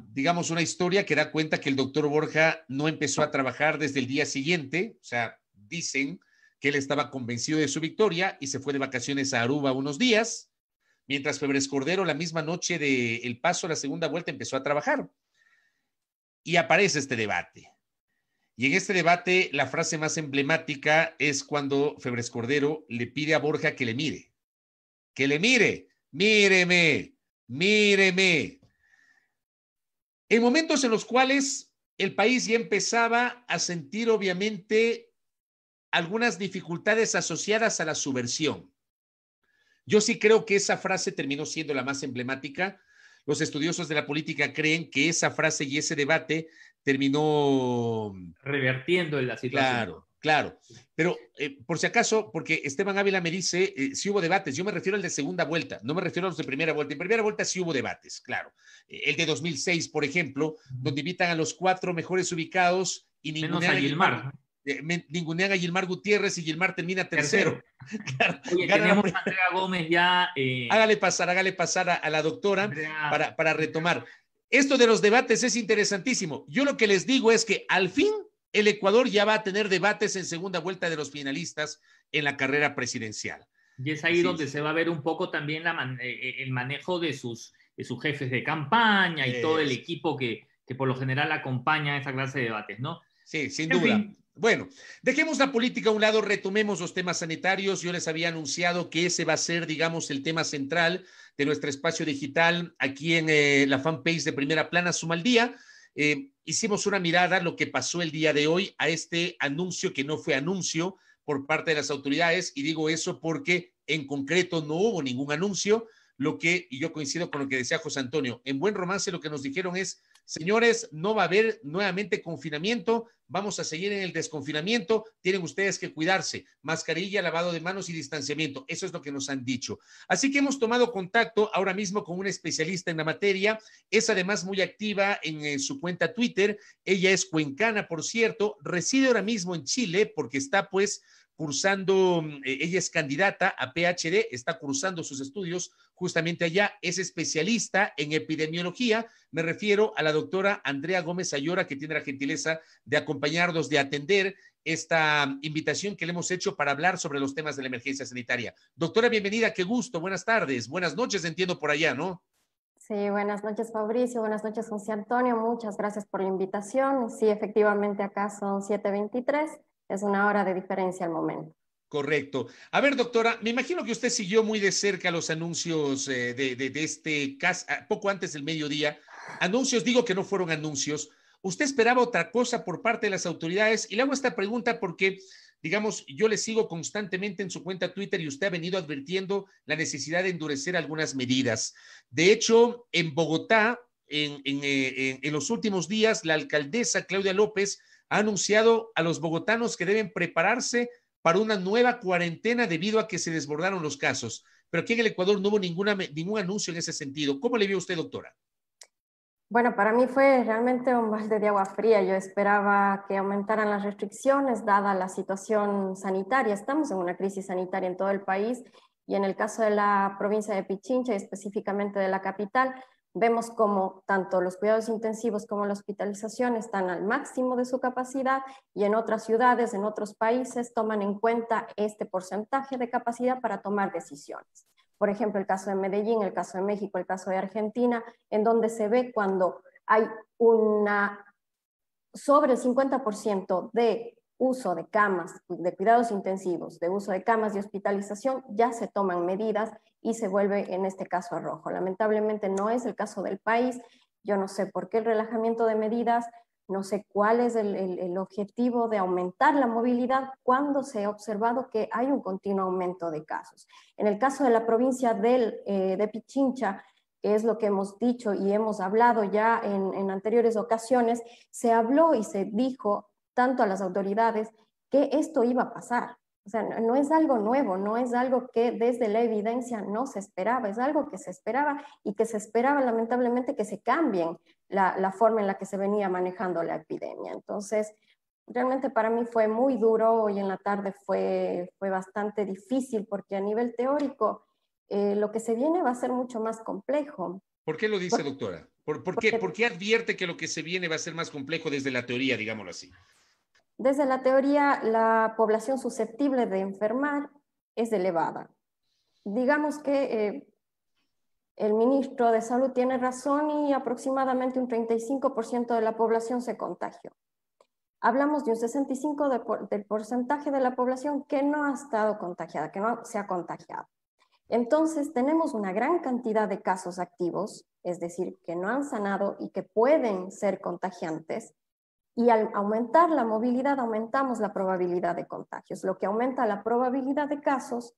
digamos, una historia que da cuenta que el doctor Borja no empezó a trabajar desde el día siguiente, o sea, dicen que él estaba convencido de su victoria y se fue de vacaciones a Aruba unos días, mientras Febres Cordero la misma noche del paso a la segunda vuelta empezó a trabajar. Y aparece este debate. Y en este debate la frase más emblemática es cuando Febres Cordero le pide a Borja que le mire. Que le mire. Míreme. Míreme. En momentos en los cuales el país ya empezaba a sentir obviamente algunas dificultades asociadas a la subversión. Yo sí creo que esa frase terminó siendo la más emblemática. Los estudiosos de la política creen que esa frase y ese debate terminó revertiendo la situación. Claro, claro. Pero por si acaso, porque Esteban Ávila me dice, si hubo debates, yo me refiero al de segunda vuelta, no me refiero a los de primera vuelta. En primera vuelta sí hubo debates, claro. El de 2006, por ejemplo, donde invitan a los 4 mejores ubicados y ningunean a Gilmar Gutiérrez y Gilmar termina tercero. Claro, oye, tenemos a Andrea Gómez ya. Hágale pasar a la doctora para retomar. Esto de los debates es interesantísimo. Yo lo que les digo es que al fin el Ecuador ya va a tener debates en segunda vuelta de los finalistas en la carrera presidencial. Y es ahí donde se va a ver un poco también el manejo de sus jefes de campaña y todo el equipo que por lo general acompaña esa clase de debates, ¿no? Sí, sin duda. Bueno, dejemos la política a un lado, retomemos los temas sanitarios. Yo les había anunciado que ese va a ser, digamos, el tema central de nuestro espacio digital aquí en la fanpage de Primera Plana, Suma al Día. Hicimos una mirada a lo que pasó el día de hoy a este anuncio que no fue anuncio por parte de las autoridades, y digo eso porque en concreto no hubo ningún anuncio, y yo coincido con lo que decía José Antonio, en buen romance lo que nos dijeron es: señores, no va a haber nuevamente confinamiento, vamos a seguir en el desconfinamiento, tienen ustedes que cuidarse, mascarilla, lavado de manos y distanciamiento, eso es lo que nos han dicho. Así que hemos tomado contacto ahora mismo con una especialista en la materia, es además muy activa en su cuenta Twitter, ella es cuencana, por cierto, reside ahora mismo en Chile porque está pues cursando, ella es candidata a PhD, está cursando sus estudios justamente allá, es especialista en epidemiología, me refiero a la doctora Andrea Gómez Ayora, que tiene la gentileza de acompañarnos, de atender esta invitación que le hemos hecho para hablar sobre los temas de la emergencia sanitaria. Doctora, bienvenida, qué gusto, buenas tardes, buenas noches, entiendo por allá, ¿no? Sí, buenas noches Fabricio, buenas noches José Antonio, muchas gracias por la invitación. Sí, efectivamente acá son 7:23. Es una hora de diferencia al momento. Correcto. A ver, doctora, me imagino que usted siguió muy de cerca los anuncios de este caso, poco antes del mediodía. Anuncios, digo que no fueron anuncios. ¿Usted esperaba otra cosa por parte de las autoridades? Y le hago esta pregunta porque, digamos, yo le sigo constantemente en su cuenta Twitter y usted ha venido advirtiendo la necesidad de endurecer algunas medidas. De hecho, en Bogotá, en los últimos días, la alcaldesa Claudia López ha anunciado a los bogotanos que deben prepararse para una nueva cuarentena debido a que se desbordaron los casos. Pero aquí en el Ecuador no hubo ningún anuncio en ese sentido. ¿Cómo le vio usted, doctora? Bueno, para mí fue realmente un balde de agua fría. Yo esperaba que aumentaran las restricciones dada la situación sanitaria. Estamos en una crisis sanitaria en todo el país y en el caso de la provincia de Pichincha y específicamente de la capital, vemos como tanto los cuidados intensivos como la hospitalización están al máximo de su capacidad y en otras ciudades, en otros países, toman en cuenta este porcentaje de capacidad para tomar decisiones. Por ejemplo, el caso de Medellín, el caso de México, el caso de Argentina, en donde se ve cuando hay sobre el 50% de uso de camas, de cuidados intensivos, de uso de camas de hospitalización, ya se toman medidas y se vuelve en este caso a rojo. Lamentablemente no es el caso del país. Yo no sé por qué el relajamiento de medidas, no sé cuál es el objetivo de aumentar la movilidad cuando se ha observado que hay un continuo aumento de casos. En el caso de la provincia de Pichincha, que es lo que hemos dicho y hemos hablado ya en anteriores ocasiones, se habló y se dijo tanto a las autoridades que esto iba a pasar. O sea, no es algo nuevo, no es algo que desde la evidencia no se esperaba, es algo que se esperaba y que se esperaba lamentablemente que se cambien la forma en la que se venía manejando la epidemia. Entonces, realmente para mí fue muy duro, hoy en la tarde fue bastante difícil porque a nivel teórico lo que se viene va a ser mucho más complejo. ¿Por qué lo dice, doctora? ¿Por qué advierte que lo que se viene va a ser más complejo desde la teoría, digámoslo así? Desde la teoría, la población susceptible de enfermar es elevada. Digamos que el ministro de Salud tiene razón y aproximadamente un 35% de la población se contagió. Hablamos de un 65% del porcentaje de la población que no ha estado contagiada, que no se ha contagiado. Entonces, tenemos una gran cantidad de casos activos, es decir, que no han sanado y que pueden ser contagiantes, y al aumentar la movilidad, aumentamos la probabilidad de contagios, lo que aumenta la probabilidad de casos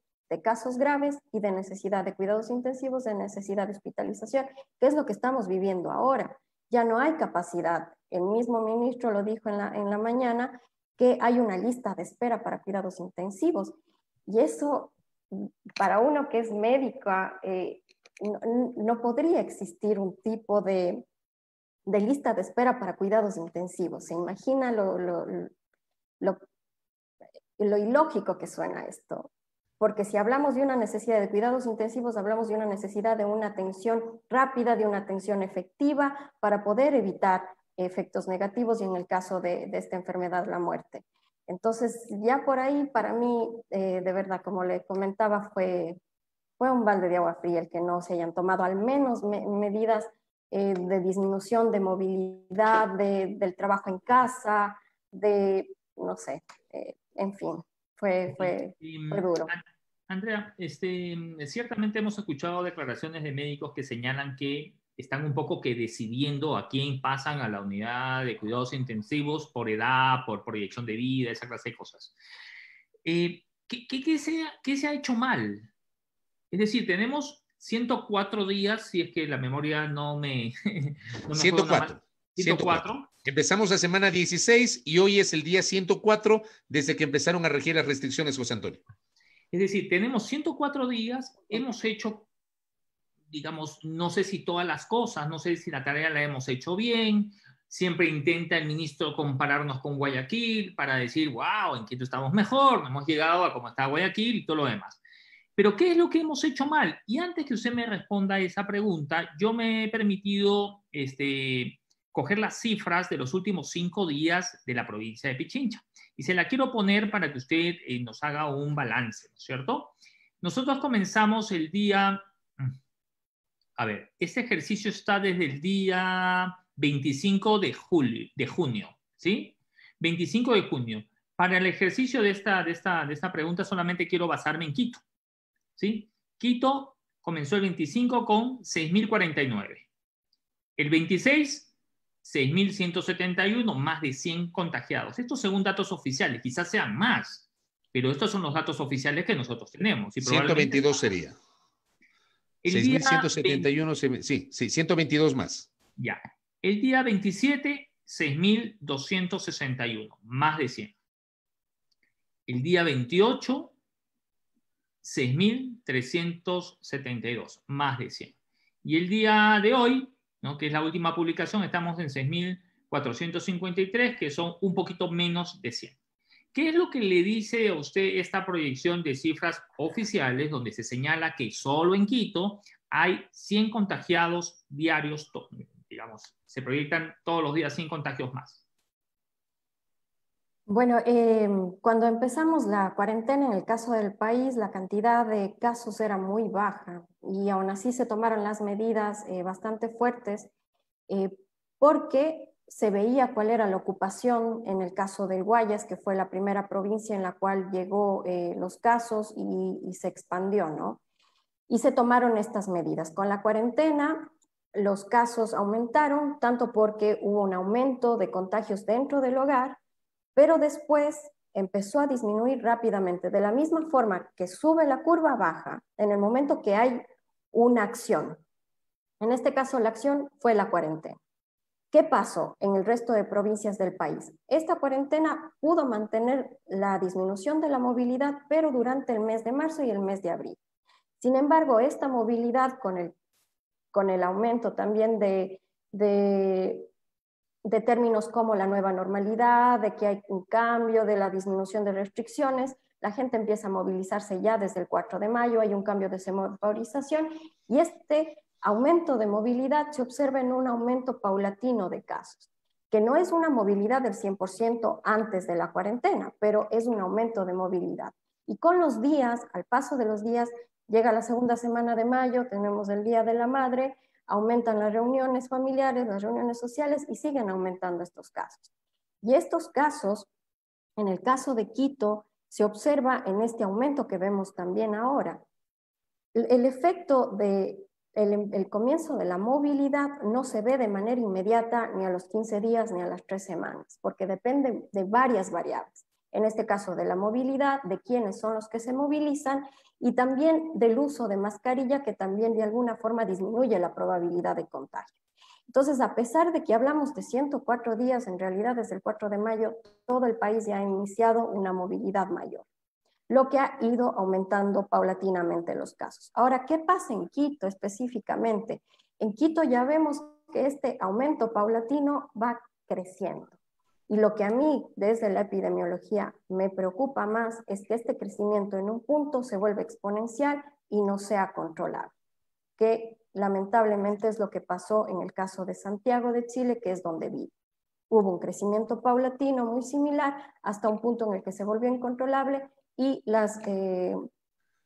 graves y de necesidad de cuidados intensivos, de necesidad de hospitalización, que es lo que estamos viviendo ahora. Ya no hay capacidad. El mismo ministro lo dijo en la mañana, que hay una lista de espera para cuidados intensivos. Y eso, para uno que es médica, no podría existir un tipo de lista de espera para cuidados intensivos. ¿Se imagina lo ilógico que suena esto? Porque si hablamos de una necesidad de cuidados intensivos, hablamos de una necesidad de una atención rápida, de una atención efectiva para poder evitar efectos negativos y en el caso de esta enfermedad, la muerte. Entonces, ya por ahí, para mí, de verdad, como le comentaba, fue un balde de agua fría el que no se hayan tomado al menos medidas de disminución de movilidad, del trabajo en casa, no sé, en fin, fue duro. Andrea, ciertamente hemos escuchado declaraciones de médicos que señalan que están un poco que decidiendo a quién pasan a la unidad de cuidados intensivos por edad, por proyección de vida, esa clase de cosas. ¿Qué se ha hecho mal? Es decir, tenemos 104 días, si es que la memoria no me 104. 104. Empezamos la semana 16 y hoy es el día 104 desde que empezaron a regir las restricciones, José Antonio. Es decir, tenemos 104 días, hemos hecho, digamos, no sé si todas las cosas, no sé si la tarea la hemos hecho bien. Siempre intenta el ministro compararnos con Guayaquil para decir, wow, en Quito estamos mejor, no hemos llegado a cómo está Guayaquil y todo lo demás. Pero ¿qué es lo que hemos hecho mal? Y antes que usted me responda a esa pregunta, yo me he permitido coger las cifras de los últimos 5 días de la provincia de Pichincha. Y se la quiero poner para que usted nos haga un balance, ¿no es cierto? Nosotros comenzamos el día... A ver, este ejercicio está desde el día 25 de junio, ¿sí? 25 de junio. Para el ejercicio de esta pregunta solamente quiero basarme en Quito, ¿sí? Quito comenzó el 25 con 6.049. El 26, 6.171, más de 100 contagiados. Estos según datos oficiales, quizás sean más, pero estos son los datos oficiales que nosotros tenemos. Y 122 sería. 6.171, sí, 122 más. Ya. El día 27, 6.261, más de 100. El día 28, 6.372, más de 100. Y el día de hoy, ¿no?, que es la última publicación, estamos en 6.453, que son un poquito menos de 100. ¿Qué es lo que le dice a usted esta proyección de cifras oficiales donde se señala que solo en Quito hay 100 contagiados diarios, digamos, se proyectan todos los días 100 contagios más? Bueno, cuando empezamos la cuarentena en el caso del país, la cantidad de casos era muy baja y aún así se tomaron las medidas bastante fuertes porque se veía cuál era la ocupación en el caso del Guayas, que fue la primera provincia en la cual llegó los casos y se expandió, ¿no? Y se tomaron estas medidas. Con la cuarentena, los casos aumentaron, tanto porque hubo un aumento de contagios dentro del hogar, pero después empezó a disminuir rápidamente. De la misma forma que sube la curva baja en el momento que hay una acción. En este caso, la acción fue la cuarentena. ¿Qué pasó en el resto de provincias del país? Esta cuarentena pudo mantener la disminución de la movilidad, pero durante el mes de marzo y el mes de abril. Sin embargo, esta movilidad con el aumento también de términos como la nueva normalidad, de que hay un cambio, de la disminución de restricciones, la gente empieza a movilizarse ya desde el 4 de mayo, hay un cambio de semaforización y este aumento de movilidad se observa en un aumento paulatino de casos, que no es una movilidad del 100% antes de la cuarentena, pero es un aumento de movilidad. Y con los días, al paso de los días, Llega la segunda semana de mayo, tenemos el Día de la Madre, aumentan las reuniones familiares, las reuniones sociales y siguen aumentando estos casos. Y estos casos, en el caso de Quito, se observa en este aumento que vemos también ahora. El efecto del comienzo de la movilidad no se ve de manera inmediata ni a los 15 días ni a las 3 semanas, porque depende de varias variables. En este caso de la movilidad, de quiénes son los que se movilizan y también del uso de mascarilla, que también de alguna forma disminuye la probabilidad de contagio. Entonces, a pesar de que hablamos de 104 días, en realidad desde el 4 de mayo todo el país ya ha iniciado una movilidad mayor, lo que ha ido aumentando paulatinamente los casos. Ahora, ¿qué pasa en Quito específicamente? En Quito ya vemos que este aumento paulatino va creciendo. Y lo que a mí, desde la epidemiología, me preocupa más es que este crecimiento en un punto se vuelve exponencial y no sea controlado, que lamentablemente es lo que pasó en el caso de Santiago de Chile, que es donde vivo. Hubo un crecimiento paulatino muy similar hasta un punto en el que se volvió incontrolable y las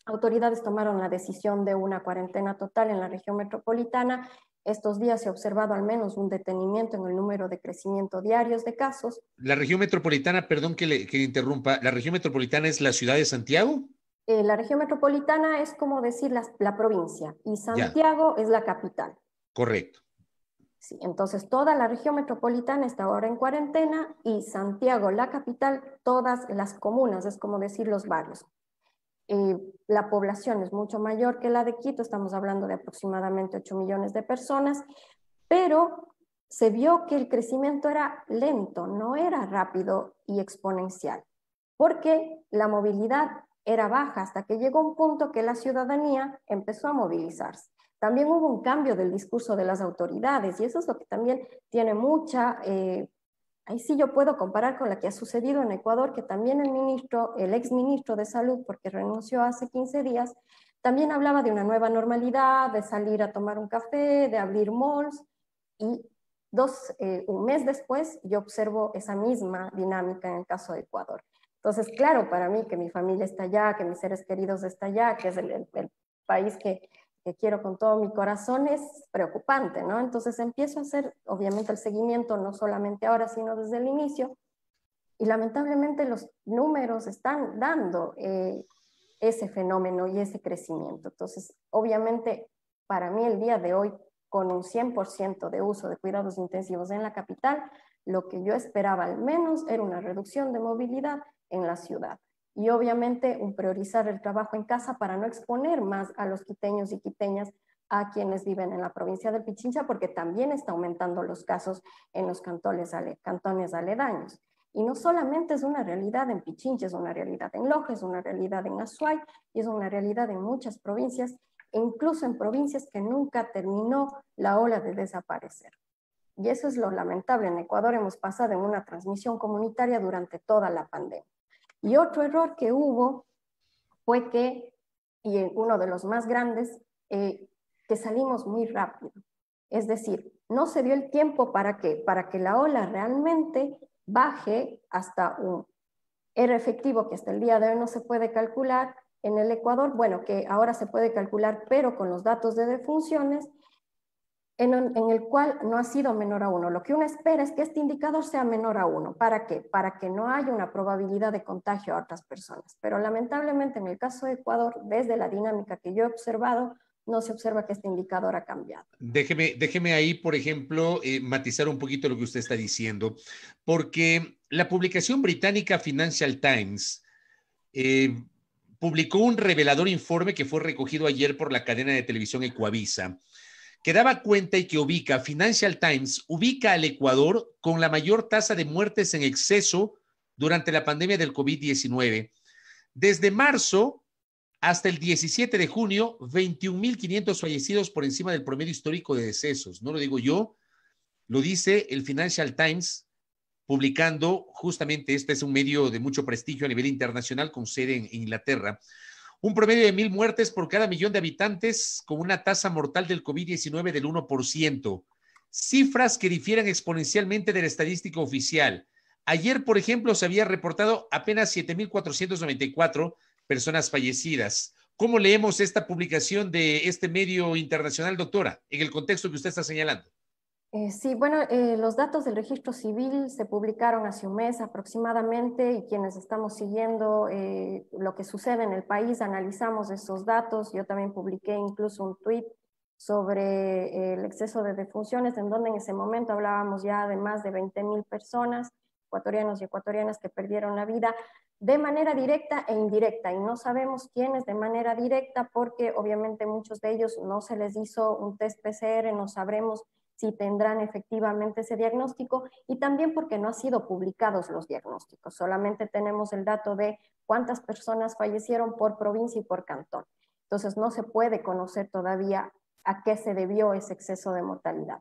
autoridades tomaron la decisión de una cuarentena total en la región metropolitana. Estos días se ha observado al menos un detenimiento en el número de crecimiento diarios de casos. La región metropolitana, perdón que interrumpa, ¿la región metropolitana es la ciudad de Santiago? La región metropolitana es como decir la provincia y Santiago es la capital. Correcto. Sí, entonces toda la región metropolitana está ahora en cuarentena y Santiago, la capital, todas las comunas, es como decir los barrios. La población es mucho mayor que la de Quito, estamos hablando de aproximadamente 8 millones de personas, pero se vio que el crecimiento era lento, no era rápido y exponencial, porque la movilidad era baja hasta que llegó un punto que la ciudadanía empezó a movilizarse. También hubo un cambio del discurso de las autoridades y eso es lo que también tiene mucha... ahí sí yo puedo comparar con la que ha sucedido en Ecuador, que también el exministro de Salud, porque renunció hace 15 días, también hablaba de una nueva normalidad, de salir a tomar un café, de abrir malls, y un mes después yo observo esa misma dinámica en el caso de Ecuador. Entonces, claro, para mí que mi familia está allá, que mis seres queridos están allá, que es el país que quiero con todo mi corazón, es preocupante, ¿no? Entonces empiezo a hacer, obviamente, el seguimiento, no solamente ahora, sino desde el inicio, y lamentablemente los números están dando ese fenómeno y ese crecimiento. Entonces, obviamente, para mí el día de hoy, con un 100% de uso de cuidados intensivos en la capital, lo que yo esperaba al menos era una reducción de movilidad en la ciudad. Y obviamente un priorizar el trabajo en casa para no exponer más a los quiteños y quiteñas a quienes viven en la provincia de Pichincha, porque también está aumentando los casos en los cantones aledaños. Y no solamente es una realidad en Pichincha, es una realidad en Loja, es una realidad en Azuay, y es una realidad en muchas provincias, e incluso en provincias que nunca terminó la ola de desaparecer. Y eso es lo lamentable. En Ecuador hemos pasado en una transmisión comunitaria durante toda la pandemia. Y otro error que hubo fue que, y uno de los más grandes, que salimos muy rápido. Es decir, no se dio el tiempo para que la ola realmente baje hasta un R efectivo que hasta el día de hoy no se puede calcular en el Ecuador, bueno, que ahora se puede calcular, pero con los datos de defunciones, en el cual no ha sido menor a 1. Lo que uno espera es que este indicador sea menor a 1. ¿Para qué? Para que no haya una probabilidad de contagio a otras personas. Pero lamentablemente en el caso de Ecuador, desde la dinámica que yo he observado, no se observa que este indicador ha cambiado. Déjeme ahí, por ejemplo, matizar un poquito lo que usted está diciendo, porque la publicación británica Financial Times publicó un revelador informe que fue recogido ayer por la cadena de televisión Ecuavisa, que daba cuenta y que Financial Times ubica al Ecuador con la mayor tasa de muertes en exceso durante la pandemia del COVID-19. Desde marzo hasta el 17 de junio, 21.500 fallecidos por encima del promedio histórico de decesos. No lo digo yo, lo dice el Financial Times, publicando justamente, este es un medio de mucho prestigio a nivel internacional con sede en Inglaterra. Un promedio de 1,000 muertes por cada millón de habitantes, con una tasa mortal del COVID-19 del 1%. Cifras que difieren exponencialmente de la estadística oficial. Ayer, por ejemplo, se había reportado apenas 7.494 personas fallecidas. ¿Cómo leemos esta publicación de este medio internacional, doctora, en el contexto que usted está señalando? Sí, bueno, los datos del registro civil se publicaron hace un mes aproximadamente y quienes estamos siguiendo lo que sucede en el país, analizamos esos datos. Yo también publiqué incluso un tuit sobre el exceso de defunciones, en donde en ese momento hablábamos ya de más de 20.000 personas, ecuatorianos y ecuatorianas que perdieron la vida de manera directa e indirecta, y no sabemos quiénes de manera directa porque obviamente muchos de ellos no se les hizo un test PCR, no sabremos si tendrán efectivamente ese diagnóstico, y también porque no han sido publicados los diagnósticos. Solamente tenemos el dato de cuántas personas fallecieron por provincia y por cantón. Entonces no se puede conocer todavía a qué se debió ese exceso de mortalidad.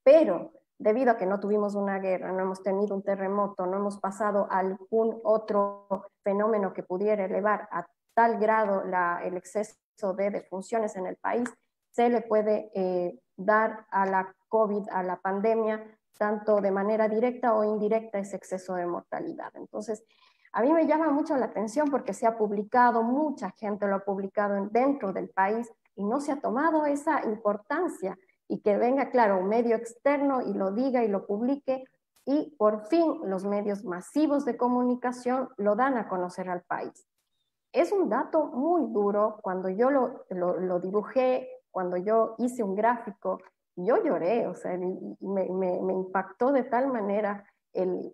Pero debido a que no tuvimos una guerra, no hemos tenido un terremoto, no hemos pasado algún otro fenómeno que pudiera elevar a tal grado el exceso de defunciones en el país, se le puede dar a la COVID, a la pandemia, tanto de manera directa o indirecta, ese exceso de mortalidad. Entonces, a mí me llama mucho la atención porque se ha publicado, mucha gente lo ha publicado dentro del país y no se ha tomado esa importancia, y que venga, claro, un medio externo y lo diga y lo publique, y por fin los medios masivos de comunicación lo dan a conocer al país. Es un dato muy duro. Cuando yo lo dibujé, cuando yo hice un gráfico, yo lloré, o sea, me impactó de tal manera el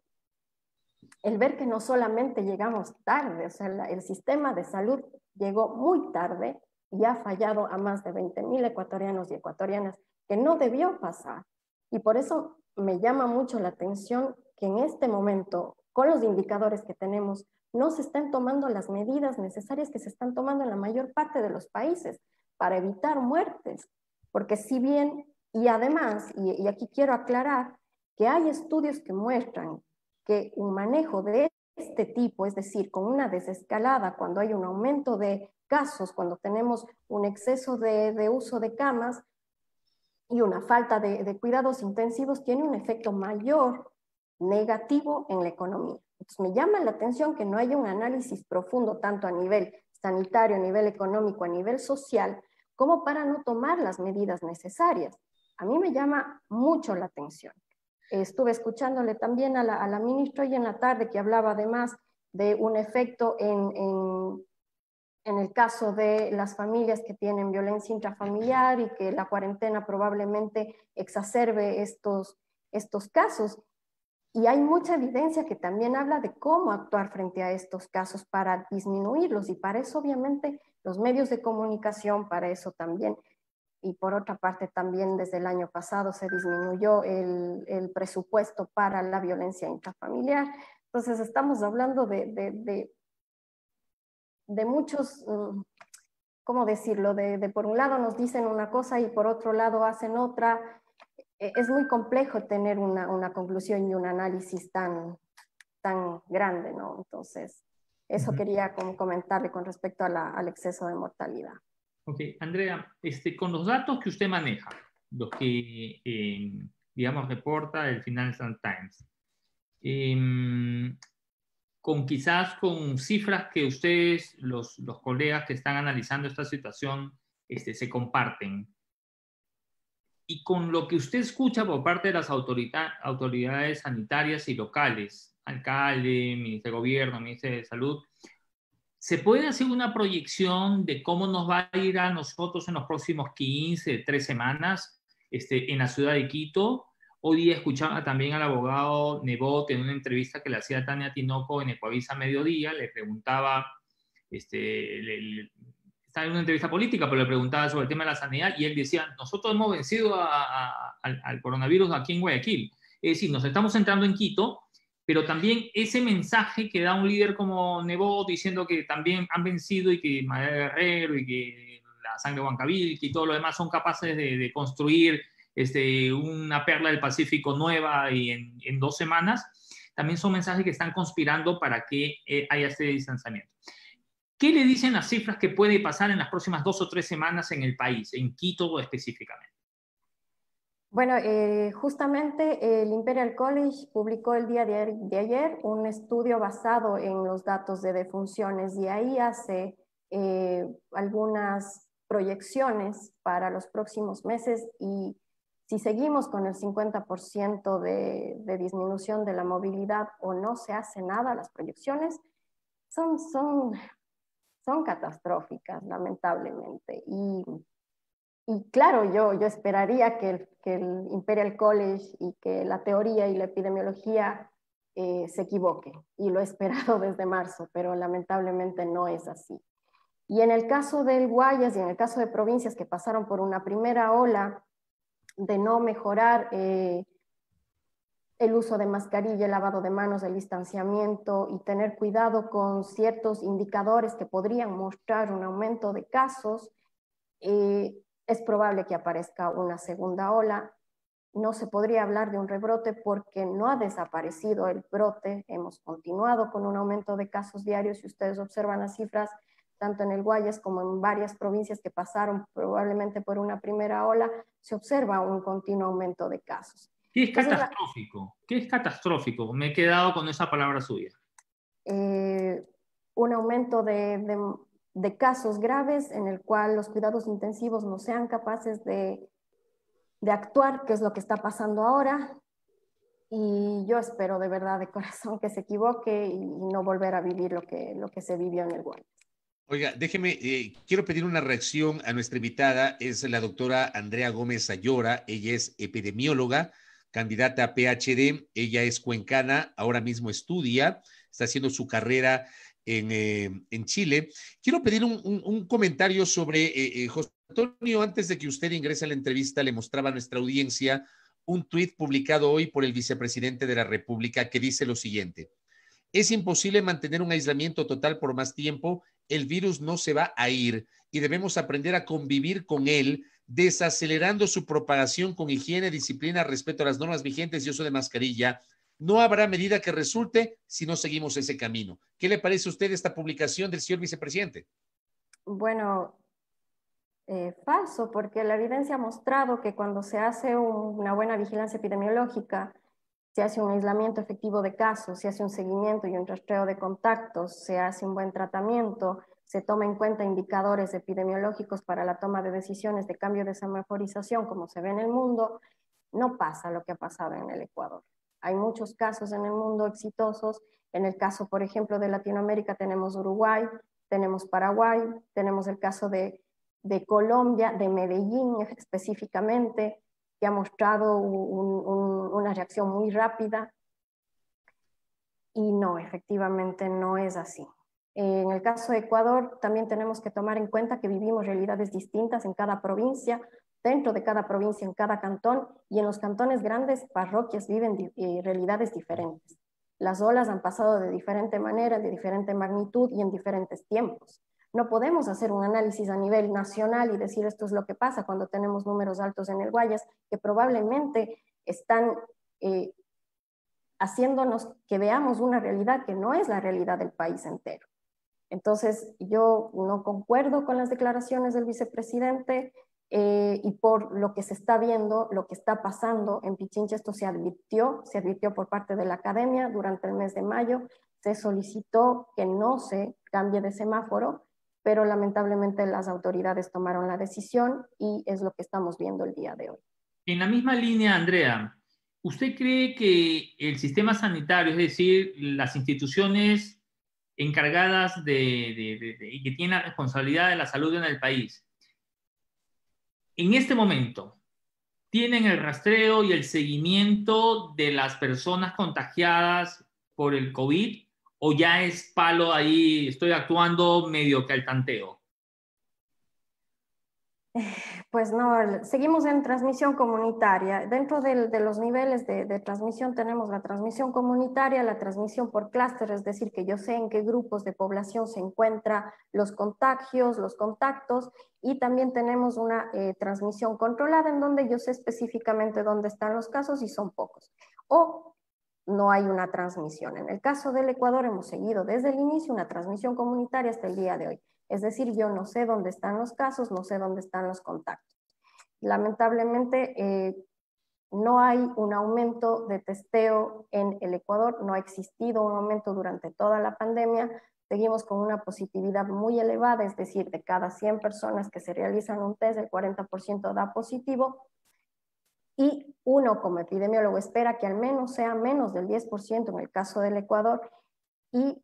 ver que no solamente llegamos tarde, o sea, el sistema de salud llegó muy tarde y ha fallado a más de 20.000 ecuatorianos y ecuatorianas, que no debió pasar. Y por eso me llama mucho la atención que en este momento, con los indicadores que tenemos, no se están tomando las medidas necesarias que se están tomando en la mayor parte de los países para evitar muertes. Porque si bien, y además, y aquí quiero aclarar, que hay estudios que muestran que un manejo de este tipo, es decir, con una desescalada, cuando hay un aumento de casos, cuando tenemos un exceso de uso de camas y una falta de cuidados intensivos, tiene un efecto mayor negativo en la economía. Entonces me llama la atención que no haya un análisis profundo, tanto a nivel sanitario, a nivel económico, a nivel social, como para no tomar las medidas necesarias. A mí me llama mucho la atención. Estuve escuchándole también a la ministra hoy en la tarde, que hablaba además de un efecto en el caso de las familias que tienen violencia intrafamiliar y que la cuarentena probablemente exacerbe estos casos. Y hay mucha evidencia que también habla de cómo actuar frente a estos casos para disminuirlos, y para eso obviamente los medios de comunicación, para eso también. Y por otra parte también desde el año pasado se disminuyó el presupuesto para la violencia intrafamiliar. Entonces estamos hablando de muchos, ¿cómo decirlo? De por un lado nos dicen una cosa y por otro lado hacen otra. Es muy complejo tener una conclusión y un análisis tan grande, ¿no? Entonces, eso quería comentarle con respecto al exceso de mortalidad. Ok, Andrea, con los datos que usted maneja, los que, digamos, reporta el Financial Times, quizás con cifras que ustedes, los colegas que están analizando esta situación, se comparten, y con lo que usted escucha por parte de las autoridades sanitarias y locales, alcalde, ministro de Gobierno, ministro de Salud, ¿se puede hacer una proyección de cómo nos va a ir a nosotros en los próximos 15, 3 semanas en la ciudad de Quito? Hoy día escuchaba también al abogado Nebot en una entrevista que le hacía Tania Tinoco en Ecuavisa Mediodía, le preguntaba, estaba en una entrevista política, pero le preguntaba sobre el tema de la sanidad y él decía, nosotros hemos vencido al coronavirus aquí en Guayaquil. Es decir, nos estamos centrando en Quito, pero también ese mensaje que da un líder como Nebot diciendo que también han vencido y que María Guerrero y que la sangre Huancavilca y todo lo demás son capaces de construir una perla del Pacífico nueva y en 2 semanas, también son mensajes que están conspirando para que haya este distanciamiento. ¿Qué le dicen las cifras que puede pasar en las próximas 2 o 3 semanas en el país, en Quito específicamente? Bueno, justamente el Imperial College publicó el día de ayer un estudio basado en los datos de defunciones, y ahí hace algunas proyecciones para los próximos meses y si seguimos con el 50% de disminución de la movilidad o no se hace nada, las proyecciones son catastróficas, lamentablemente. Y claro, yo esperaría que el Imperial College y que la teoría y la epidemiología se equivoque. Y lo he esperado desde marzo, pero lamentablemente no es así. Y en el caso del Guayas y en el caso de provincias que pasaron por una primera ola de no mejorar el uso de mascarilla, el lavado de manos, el distanciamiento y tener cuidado con ciertos indicadores que podrían mostrar un aumento de casos, es probable que aparezca una segunda ola. No se podría hablar de un rebrote porque no ha desaparecido el brote. Hemos continuado con un aumento de casos diarios. Si ustedes observan las cifras, tanto en el Guayas como en varias provincias que pasaron probablemente por una primera ola, se observa un continuo aumento de casos. ¿Qué es catastrófico? ¿Qué es catastrófico? Me he quedado con esa palabra suya. Un aumento de casos graves en el cual los cuidados intensivos no sean capaces de actuar, que es lo que está pasando ahora. Y yo espero de verdad, de corazón, que se equivoque y no volver a vivir lo que se vivió en el Guayas. Oiga, déjeme, quiero pedir una reacción a nuestra invitada, es la doctora Andrea Gómez Ayora, ella es epidemióloga, candidata a PhD, ella es cuencana, ahora mismo estudia, está haciendo su carrera en Chile. Quiero pedir un comentario sobre José Antonio, antes de que usted ingrese a la entrevista, le mostraba a nuestra audiencia un tuit publicado hoy por el vicepresidente de la República que dice lo siguiente: es imposible mantener un aislamiento total por más tiempo, el virus no se va a ir y debemos aprender a convivir con él, desacelerando su propagación con higiene, disciplina, respeto a las normas vigentes y uso de mascarilla. No habrá medida que resulte si no seguimos ese camino. ¿Qué le parece a usted esta publicación del señor vicepresidente? Bueno, falso, porque la evidencia ha mostrado que cuando se hace una buena vigilancia epidemiológica, se hace un aislamiento efectivo de casos, se hace un seguimiento y un rastreo de contactos, se hace un buen tratamiento, se toma en cuenta indicadores epidemiológicos para la toma de decisiones de cambio de semaforización, como se ve en el mundo, no pasa lo que ha pasado en el Ecuador. Hay muchos casos en el mundo exitosos. En el caso, por ejemplo, de Latinoamérica tenemos Uruguay, tenemos Paraguay, tenemos el caso de Colombia, de Medellín específicamente, que ha mostrado una reacción muy rápida. Y no, efectivamente no es así. En el caso de Ecuador, también tenemos que tomar en cuenta que vivimos realidades distintas en cada provincia, dentro de cada provincia, en cada cantón, y en los cantones grandes, parroquias viven realidades diferentes. Las olas han pasado de diferente manera, de diferente magnitud y en diferentes tiempos. No podemos hacer un análisis a nivel nacional y decir esto es lo que pasa cuando tenemos números altos en el Guayas, que probablemente están haciéndonos que veamos una realidad que no es la realidad del país entero. Entonces, yo no concuerdo con las declaraciones del vicepresidente y por lo que se está viendo, lo que está pasando en Pichincha, esto se advirtió por parte de la academia durante el mes de mayo, se solicitó que no se cambie de semáforo, pero lamentablemente las autoridades tomaron la decisión y es lo que estamos viendo el día de hoy. En la misma línea, Andrea, ¿usted cree que el sistema sanitario, es decir, las instituciones encargadas y que tienen la responsabilidad de la salud en el país, en este momento tienen el rastreo y el seguimiento de las personas contagiadas por el COVID, o ya es palo ahí, estoy actuando medio que al tanteo? Pues no, seguimos en transmisión comunitaria. Dentro de los niveles de transmisión tenemos la transmisión comunitaria, la transmisión por clúster, es decir, que yo sé en qué grupos de población se encuentran los contagios, los contactos, y también tenemos una transmisión controlada en donde yo sé específicamente dónde están los casos y son pocos. O no hay una transmisión. En el caso del Ecuador hemos seguido desde el inicio una transmisión comunitaria hasta el día de hoy. Es decir, yo no sé dónde están los casos, no sé dónde están los contactos. Lamentablemente, no hay un aumento de testeo en el Ecuador, no ha existido un aumento durante toda la pandemia, seguimos con una positividad muy elevada, es decir, de cada 100 personas que se realizan un test, el 40% da positivo, y uno como epidemiólogo espera que al menos sea menos del 10% en el caso del Ecuador, y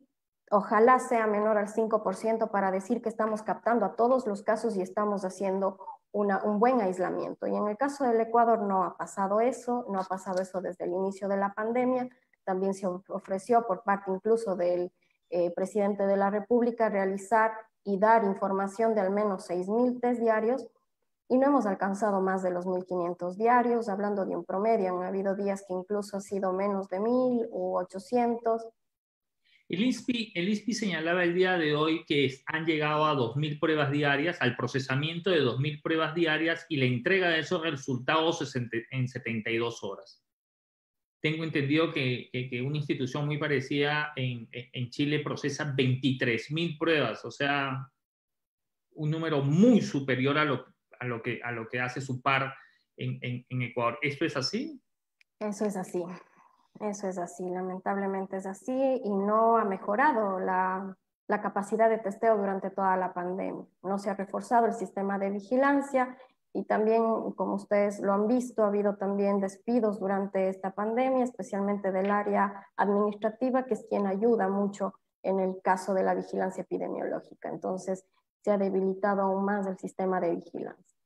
ojalá sea menor al 5% para decir que estamos captando a todos los casos y estamos haciendo un buen aislamiento. Y en el caso del Ecuador no ha pasado eso, no ha pasado eso desde el inicio de la pandemia. También se ofreció por parte incluso del presidente de la República realizar y dar información de al menos 6.000 test diarios, y no hemos alcanzado más de los 1.500 diarios, hablando de un promedio. Han habido días que incluso ha sido menos de 1.000 u 800. El INSPI señalaba el día de hoy que han llegado a 2.000 pruebas diarias, al procesamiento de 2.000 pruebas diarias y la entrega de esos resultados en 72 horas. Tengo entendido que una institución muy parecida en Chile procesa 23.000 pruebas, o sea, un número muy superior a lo que hace su par en Ecuador. ¿Esto es así? Eso es así. Eso es así, lamentablemente es así, y no ha mejorado la capacidad de testeo durante toda la pandemia. No se ha reforzado el sistema de vigilancia, y también, como ustedes lo han visto, ha habido también despidos durante esta pandemia, especialmente del área administrativa, que es quien ayuda mucho en el caso de la vigilancia epidemiológica. Entonces, se ha debilitado aún más el sistema de vigilancia.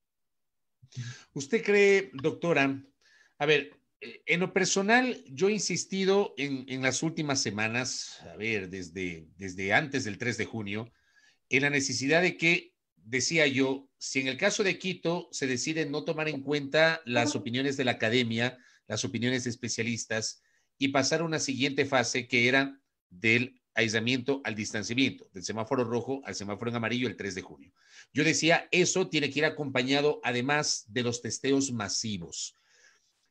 ¿Usted cree, doctora? A ver, en lo personal, yo he insistido en las últimas semanas, a ver, desde antes del 3 de junio, en la necesidad de que, decía yo, si en el caso de Quito se decide no tomar en cuenta las opiniones de la academia, las opiniones de especialistas, y pasar a una siguiente fase que era del aislamiento al distanciamiento, del semáforo rojo al semáforo en amarillo el 3 de junio. Yo decía, eso tiene que ir acompañado además de los testeos masivos.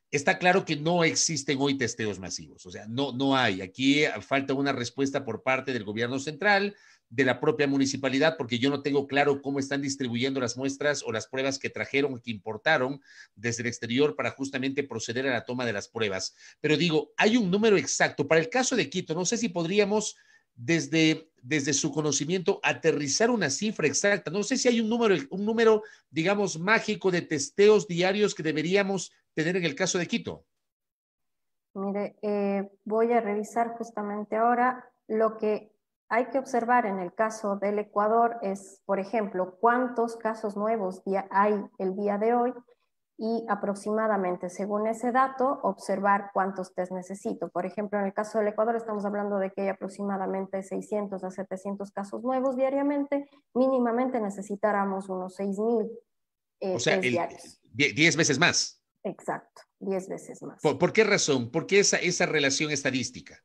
Está claro que no existen hoy testeos masivos, o sea, no hay. Aquí falta una respuesta por parte del gobierno central, de la propia municipalidad, porque yo no tengo claro cómo están distribuyendo las muestras o las pruebas que trajeron, que importaron desde el exterior para justamente proceder a la toma de las pruebas. Pero digo, hay un número exacto. Para el caso de Quito, no sé si podríamos, desde su conocimiento, aterrizar una cifra exacta. No sé si hay un número, digamos, mágico de testeos diarios que deberíamos tener en el caso de Quito. Mire, voy a revisar justamente ahora. Lo que hay que observar en el caso del Ecuador es, por ejemplo, cuántos casos nuevos hay el día de hoy, y aproximadamente, según ese dato, observar cuántos test necesito. Por ejemplo, en el caso del Ecuador estamos hablando de que hay aproximadamente 600 a 700 casos nuevos diariamente. Mínimamente necesitáramos unos 6.000 O sea, test diarios. 10 veces más. Exacto, 10 veces más. ¿Por qué razón? ¿Por qué esa relación estadística?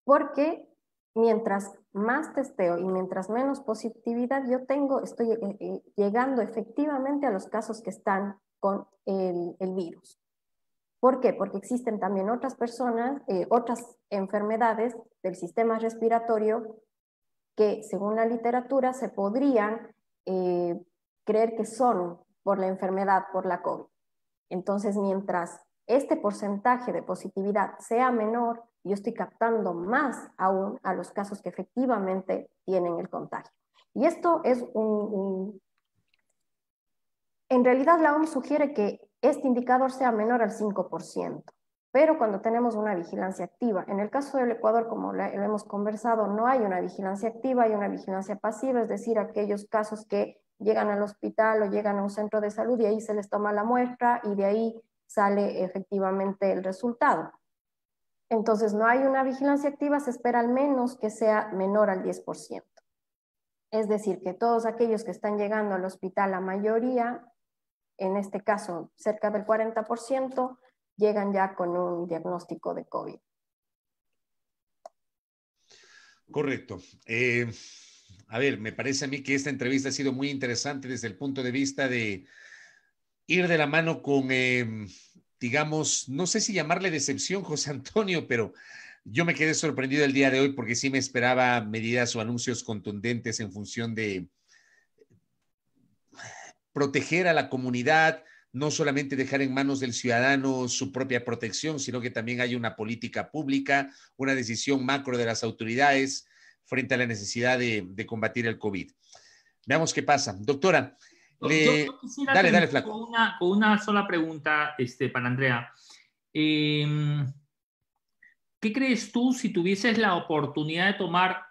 Porque mientras más testeo y mientras menos positividad yo tengo, estoy llegando efectivamente a los casos que están con el virus. ¿Por qué? Porque existen también otras personas, otras enfermedades del sistema respiratorio que, según la literatura, se podrían creer que son por la enfermedad, por la COVID. Entonces, mientras este porcentaje de positividad sea menor, yo estoy captando más aún a los casos que efectivamente tienen el contagio. Y esto es en realidad la OMS sugiere que este indicador sea menor al 5%, pero cuando tenemos una vigilancia activa. En el caso del Ecuador, como lo hemos conversado, no hay una vigilancia activa, hay una vigilancia pasiva, es decir, aquellos casos que llegan al hospital o llegan a un centro de salud y ahí se les toma la muestra y de ahí sale efectivamente el resultado. Entonces, no hay una vigilancia activa, se espera al menos que sea menor al 10%. Es decir, que todos aquellos que están llegando al hospital, la mayoría, en este caso cerca del 40%, llegan ya con un diagnóstico de COVID. Correcto. A ver, me parece a mí que esta entrevista ha sido muy interesante desde el punto de vista de ir de la mano con, digamos, no sé si llamarle decepción, José Antonio, pero yo me quedé sorprendido el día de hoy porque sí me esperaba medidas o anuncios contundentes en función de proteger a la comunidad, no solamente dejar en manos del ciudadano su propia protección, sino que también hay una política pública, una decisión macro de las autoridades frente a la necesidad de combatir el COVID. Veamos qué pasa. Doctora, Yo quisiera dale, terminar Flaco. con una sola pregunta para Andrea. ¿Qué crees tú si tuvieses la oportunidad de tomar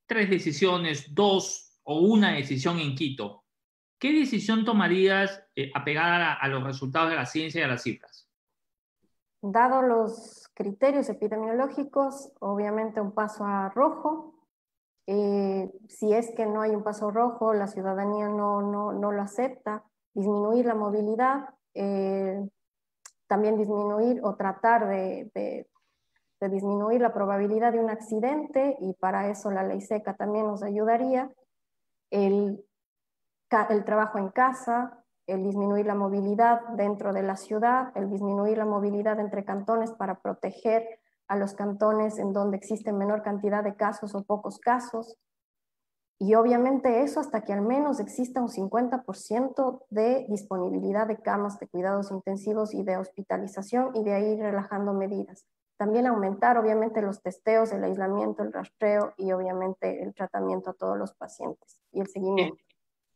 3 decisiones, 2 o una decisión en Quito? ¿Qué decisión tomarías apegada a los resultados de la ciencia y a las cifras? Dado los criterios epidemiológicos, obviamente un paso a rojo. Si es que no hay un paso rojo, la ciudadanía no lo acepta, disminuir la movilidad, también disminuir o tratar de disminuir la probabilidad de un accidente, y para eso la ley seca también nos ayudaría. El trabajo en casa, el disminuir la movilidad dentro de la ciudad, el disminuir la movilidad entre cantones para proteger a los cantones en donde existe menor cantidad de casos o pocos casos. Y obviamente eso hasta que al menos exista un 50% de disponibilidad de camas de cuidados intensivos y de hospitalización, y de ahí relajando medidas. También aumentar obviamente los testeos, el aislamiento, el rastreo y obviamente el tratamiento a todos los pacientes y el seguimiento.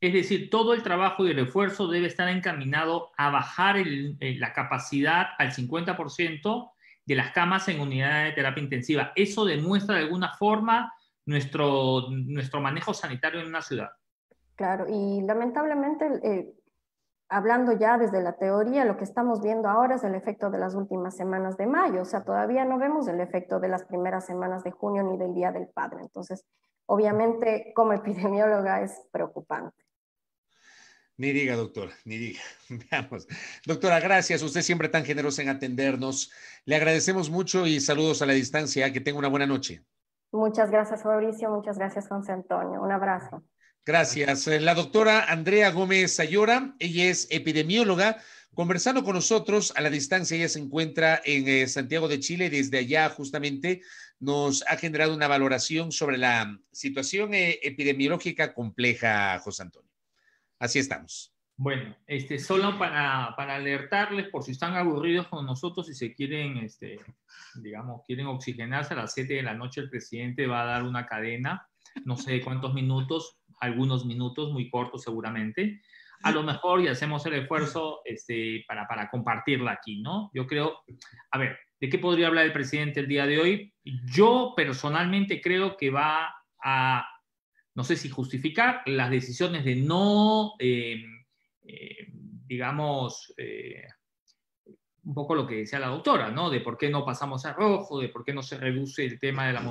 Es decir, todo el trabajo y el esfuerzo debe estar encaminado a bajar la capacidad al 50% de las camas en unidad de terapia intensiva. Eso demuestra de alguna forma nuestro manejo sanitario en una ciudad. Claro, y lamentablemente, hablando ya desde la teoría, lo que estamos viendo ahora es el efecto de las últimas semanas de mayo. O sea, todavía no vemos el efecto de las primeras semanas de junio ni del Día del Padre. Entonces, obviamente, como epidemióloga es preocupante. Ni diga, doctora, ni diga. Veamos. Doctora, gracias. Usted siempre tan generosa en atendernos. Le agradecemos mucho y saludos a la distancia. Que tenga una buena noche. Muchas gracias, Fabricio. Muchas gracias, José Antonio. Un abrazo. Gracias. La doctora Andrea Gómez Ayora, ella es epidemióloga, conversando con nosotros a la distancia. Ella se encuentra en Santiago de Chile. Desde allá justamente nos ha generado una valoración sobre la situación epidemiológica compleja, José Antonio. Así estamos. Bueno, solo para alertarles, por si están aburridos con nosotros y se quieren, quieren oxigenarse, a las 7 de la noche el presidente va a dar una cadena, no sé cuántos minutos, algunos minutos, muy cortos seguramente. A lo mejor y hacemos el esfuerzo para compartirla aquí, ¿no? Yo creo, a ver, ¿de qué podría hablar el presidente el día de hoy? Yo personalmente creo que va a, no sé si justificar las decisiones de no, un poco lo que decía la doctora, ¿no? De por qué no pasamos a rojo, de por qué no se reduce el tema de la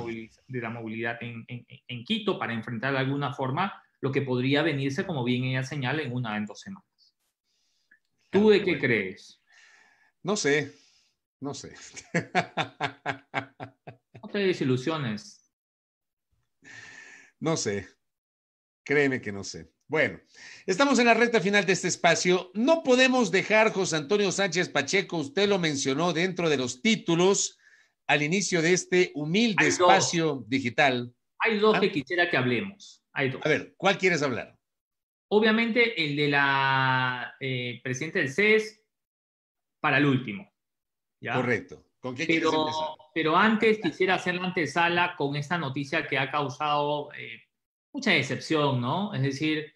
movilidad en Quito para enfrentar de alguna forma lo que podría venirse, como bien ella señala, en 1 o 2 semanas. ¿Tú de qué crees? No sé, no sé. No te desilusiones. No sé. Créeme que no sé. Bueno, estamos en la recta final de este espacio. No podemos dejar, José Antonio Sánchez Pacheco, usted lo mencionó dentro de los títulos al inicio de este humilde espacio digital. Hay dos que quisiera que hablemos. Hay dos. A ver, ¿cuál quieres hablar? Obviamente el de la presidenta del CES para el último. ¿Ya? Correcto. ¿Con qué quieres empezar? Pero antes quisiera hacer la antesala con esta noticia que ha causado mucha decepción, ¿no? Es decir,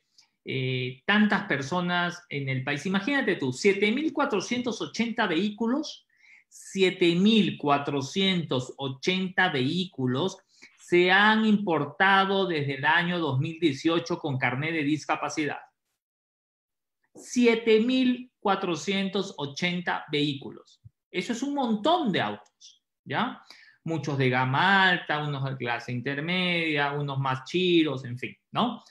tantas personas en el país. Imagínate tú, 7.480 vehículos, 7.480 vehículos se han importado desde el año 2018 con carnet de discapacidad. 7.480 vehículos. Eso es un montón de autos, ¿ya? Muchos de gama alta, unos de clase intermedia, unos más chiros, en fin, ¿no?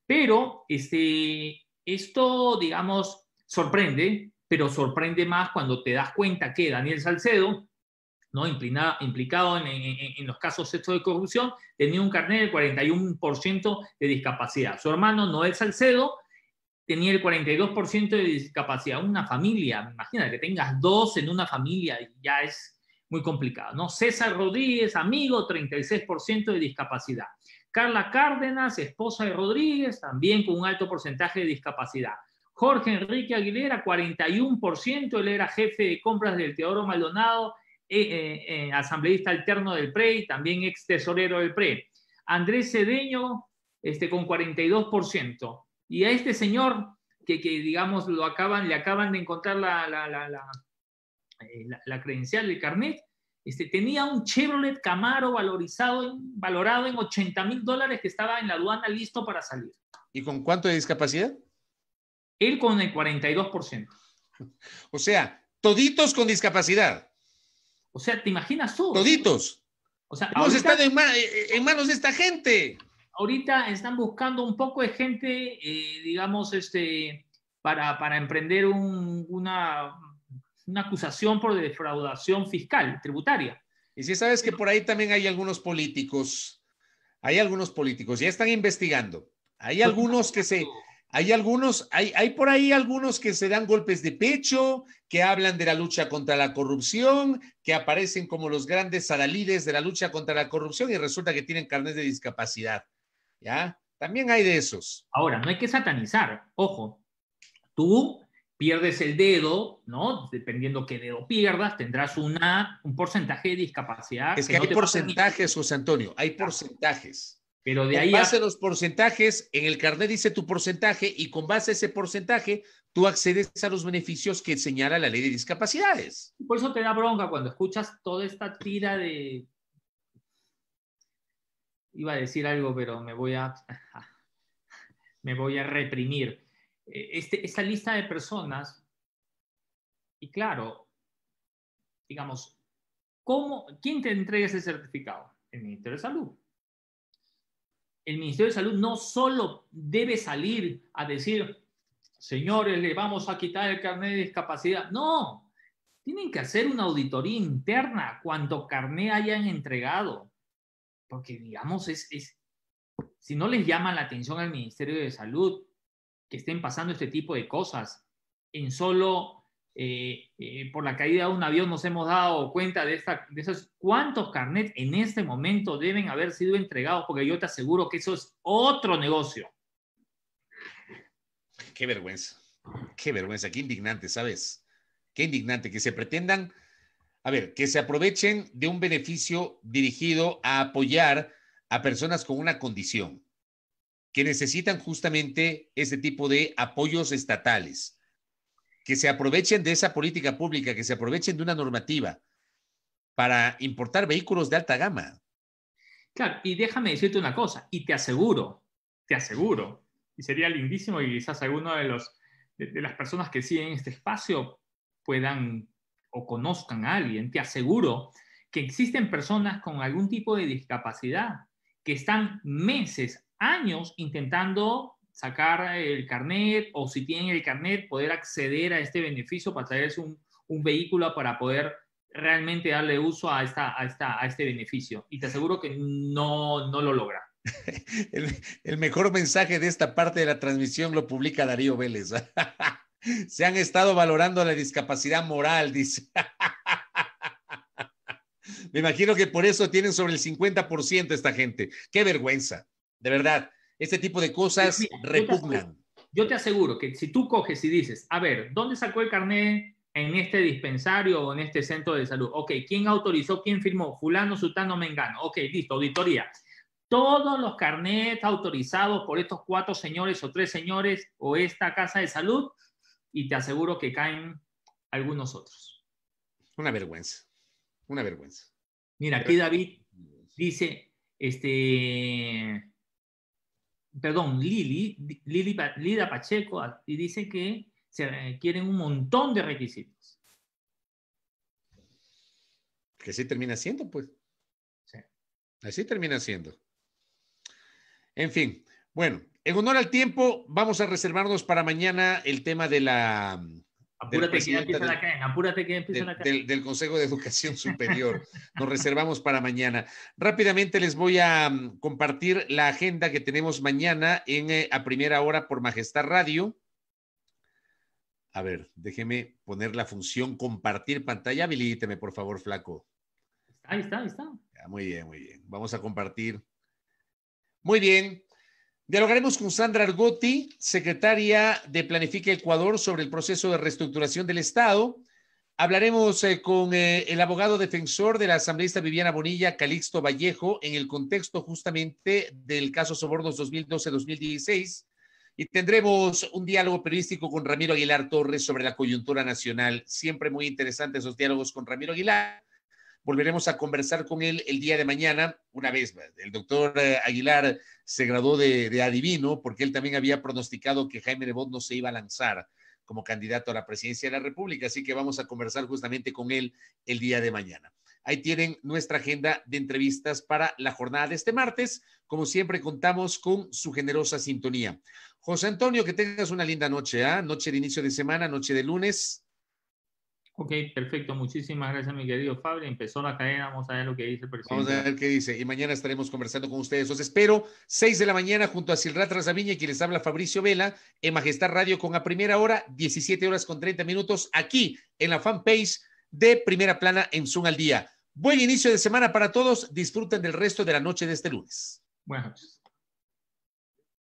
Pero esto, digamos, sorprende, pero sorprende más cuando te das cuenta que Daniel Salcedo, ¿no? implicado en los casos estos de corrupción, tenía un carnet del 41% de discapacidad. Su hermano Noel Salcedo tenía el 42% de discapacidad. Una familia, imagina que tengas 2 en una familia, ya es muy complicado, ¿no? César Rodríguez, amigo, 36% de discapacidad. Carla Cárdenas, esposa de Rodríguez, también con un alto porcentaje de discapacidad. Jorge Enrique Aguilera, 41%, él era jefe de compras del Teodoro Maldonado, asambleísta alterno del PRE y también ex tesorero del PRE. Andrés Cedeño con 42%. Y a este señor que digamos, le acaban de encontrar la credencial, el carnet, tenía un Chevrolet Camaro valorado en $80,000 que estaba en la aduana listo para salir. ¿Y con cuánto de discapacidad? Él con el 42%. O sea, toditos con discapacidad. O sea, ¿te imaginas tú? Toditos. O sea, hemos estado en manos de esta gente. Ahorita están buscando un poco de gente, digamos, para emprender una acusación por defraudación fiscal, tributaria. Y si sabes que por ahí también hay algunos políticos, ya están investigando. Hay por ahí algunos que se dan golpes de pecho, que hablan de la lucha contra la corrupción, que aparecen como los grandes adalides de la lucha contra la corrupción y resulta que tienen carnet de discapacidad. ¿Ya? También hay de esos. Ahora, no hay que satanizar. Ojo, tú pierdes el dedo, ¿no? Dependiendo qué dedo pierdas, tendrás un porcentaje de discapacidad. Es que hay porcentajes, José Antonio, hay porcentajes. Pero de ahí con base a los porcentajes, en el carnet dice tu porcentaje y con base a ese porcentaje, tú accedes a los beneficios que señala la ley de discapacidades. Por eso te da bronca cuando escuchas toda esta tira de... Iba a decir algo, pero me voy a reprimir. Esta lista de personas, y claro, digamos, ¿quién te entrega ese certificado? El Ministerio de Salud. El Ministerio de Salud no solo debe salir a decir, señores, le vamos a quitar el carnet de discapacidad. No, tienen que hacer una auditoría interna cuánto carnet hayan entregado. Porque, digamos, si no les llama la atención al Ministerio de Salud que estén pasando este tipo de cosas, en solo por la caída de un avión nos hemos dado cuenta de esos cuántos carnets en este momento deben haber sido entregados, porque yo te aseguro que eso es otro negocio. Qué vergüenza, qué indignante, ¿sabes? Qué indignante que se pretendan, que se aprovechen de un beneficio dirigido a apoyar a personas con una condición que necesitan justamente ese tipo de apoyos estatales, que se aprovechen de esa política pública, que se aprovechen de una normativa para importar vehículos de alta gama. Claro, y déjame decirte una cosa, y te aseguro, y sería lindísimo y quizás alguno de las personas que siguen este espacio puedan o conozcan a alguien, te aseguro que existen personas con algún tipo de discapacidad que están meses, años intentando sacar el carnet, o si tienen el carnet, poder acceder a este beneficio para traerse un vehículo para poder realmente darle uso a este beneficio. Y te aseguro que no lo logra. El mejor mensaje de esta parte de la transmisión lo publica Darío Vélez. Se han estado valorando la discapacidad moral, dice. Me imagino que por eso tienen sobre el 50% esta gente. Qué vergüenza. De verdad, este tipo de cosas repugnan. Yo te aseguro que si tú coges y dices, a ver, ¿dónde sacó el carnet en este dispensario o en este centro de salud? Ok, ¿quién autorizó? ¿Quién firmó? Fulano, sutano, mengano. Ok, listo, auditoría. Todos los carnets autorizados por estos 4 señores o 3 señores o esta casa de salud, y te aseguro que caen algunos otros. Una vergüenza, una vergüenza. Mira, aquí David dice, perdón, Lida Pacheco, y dice que se quieren un montón de requisitos. Que así termina siendo, pues. Sí. Así termina siendo. En fin, bueno, en honor al tiempo, vamos a reservarnos para mañana el tema de la... Apúrate que empieza la cadena, apúrate que empieza la cadena. Del Consejo de Educación Superior. Nos reservamos para mañana. Rápidamente les voy a compartir la agenda que tenemos mañana a primera hora por Majestad Radio. A ver, déjeme poner la función compartir pantalla. Habilíteme, por favor, flaco. Ahí está. Ya, muy bien. Vamos a compartir. Muy bien. Dialogaremos con Sandra Argotti, secretaria de Planifica Ecuador, sobre el proceso de reestructuración del Estado. Hablaremos con el abogado defensor de la asambleísta Viviana Bonilla, Calixto Vallejo, en el contexto justamente del caso Sobornos 2012-2016. Y tendremos un diálogo periodístico con Ramiro Aguilar Torres sobre la coyuntura nacional. Siempre muy interesantes esos diálogos con Ramiro Aguilar. Volveremos a conversar con él el día de mañana, una vez más. El doctor Aguilar se graduó de adivino porque él también había pronosticado que Jaime Nebot no se iba a lanzar como candidato a la presidencia de la República, así que vamos a conversar justamente con él el día de mañana. Ahí tienen nuestra agenda de entrevistas para la jornada de este martes. Como siempre, contamos con su generosa sintonía. José Antonio, que tengas una linda noche, ¿eh? Noche de inicio de semana, noche de lunes. Ok, perfecto. Muchísimas gracias, mi querido Fabio. Empezó la cadena, vamos a ver lo que dice el presidente. Vamos a ver qué dice. Y mañana estaremos conversando con ustedes. Os espero 6 de la mañana junto a Silrat Razaviña y quien les habla Fabricio Vela en Majestad Radio con a primera hora, 17 horas con 30 minutos, aquí en la fanpage de Primera Plana en Zoom al Día. Buen inicio de semana para todos. Disfruten del resto de la noche de este lunes. Buenas noches.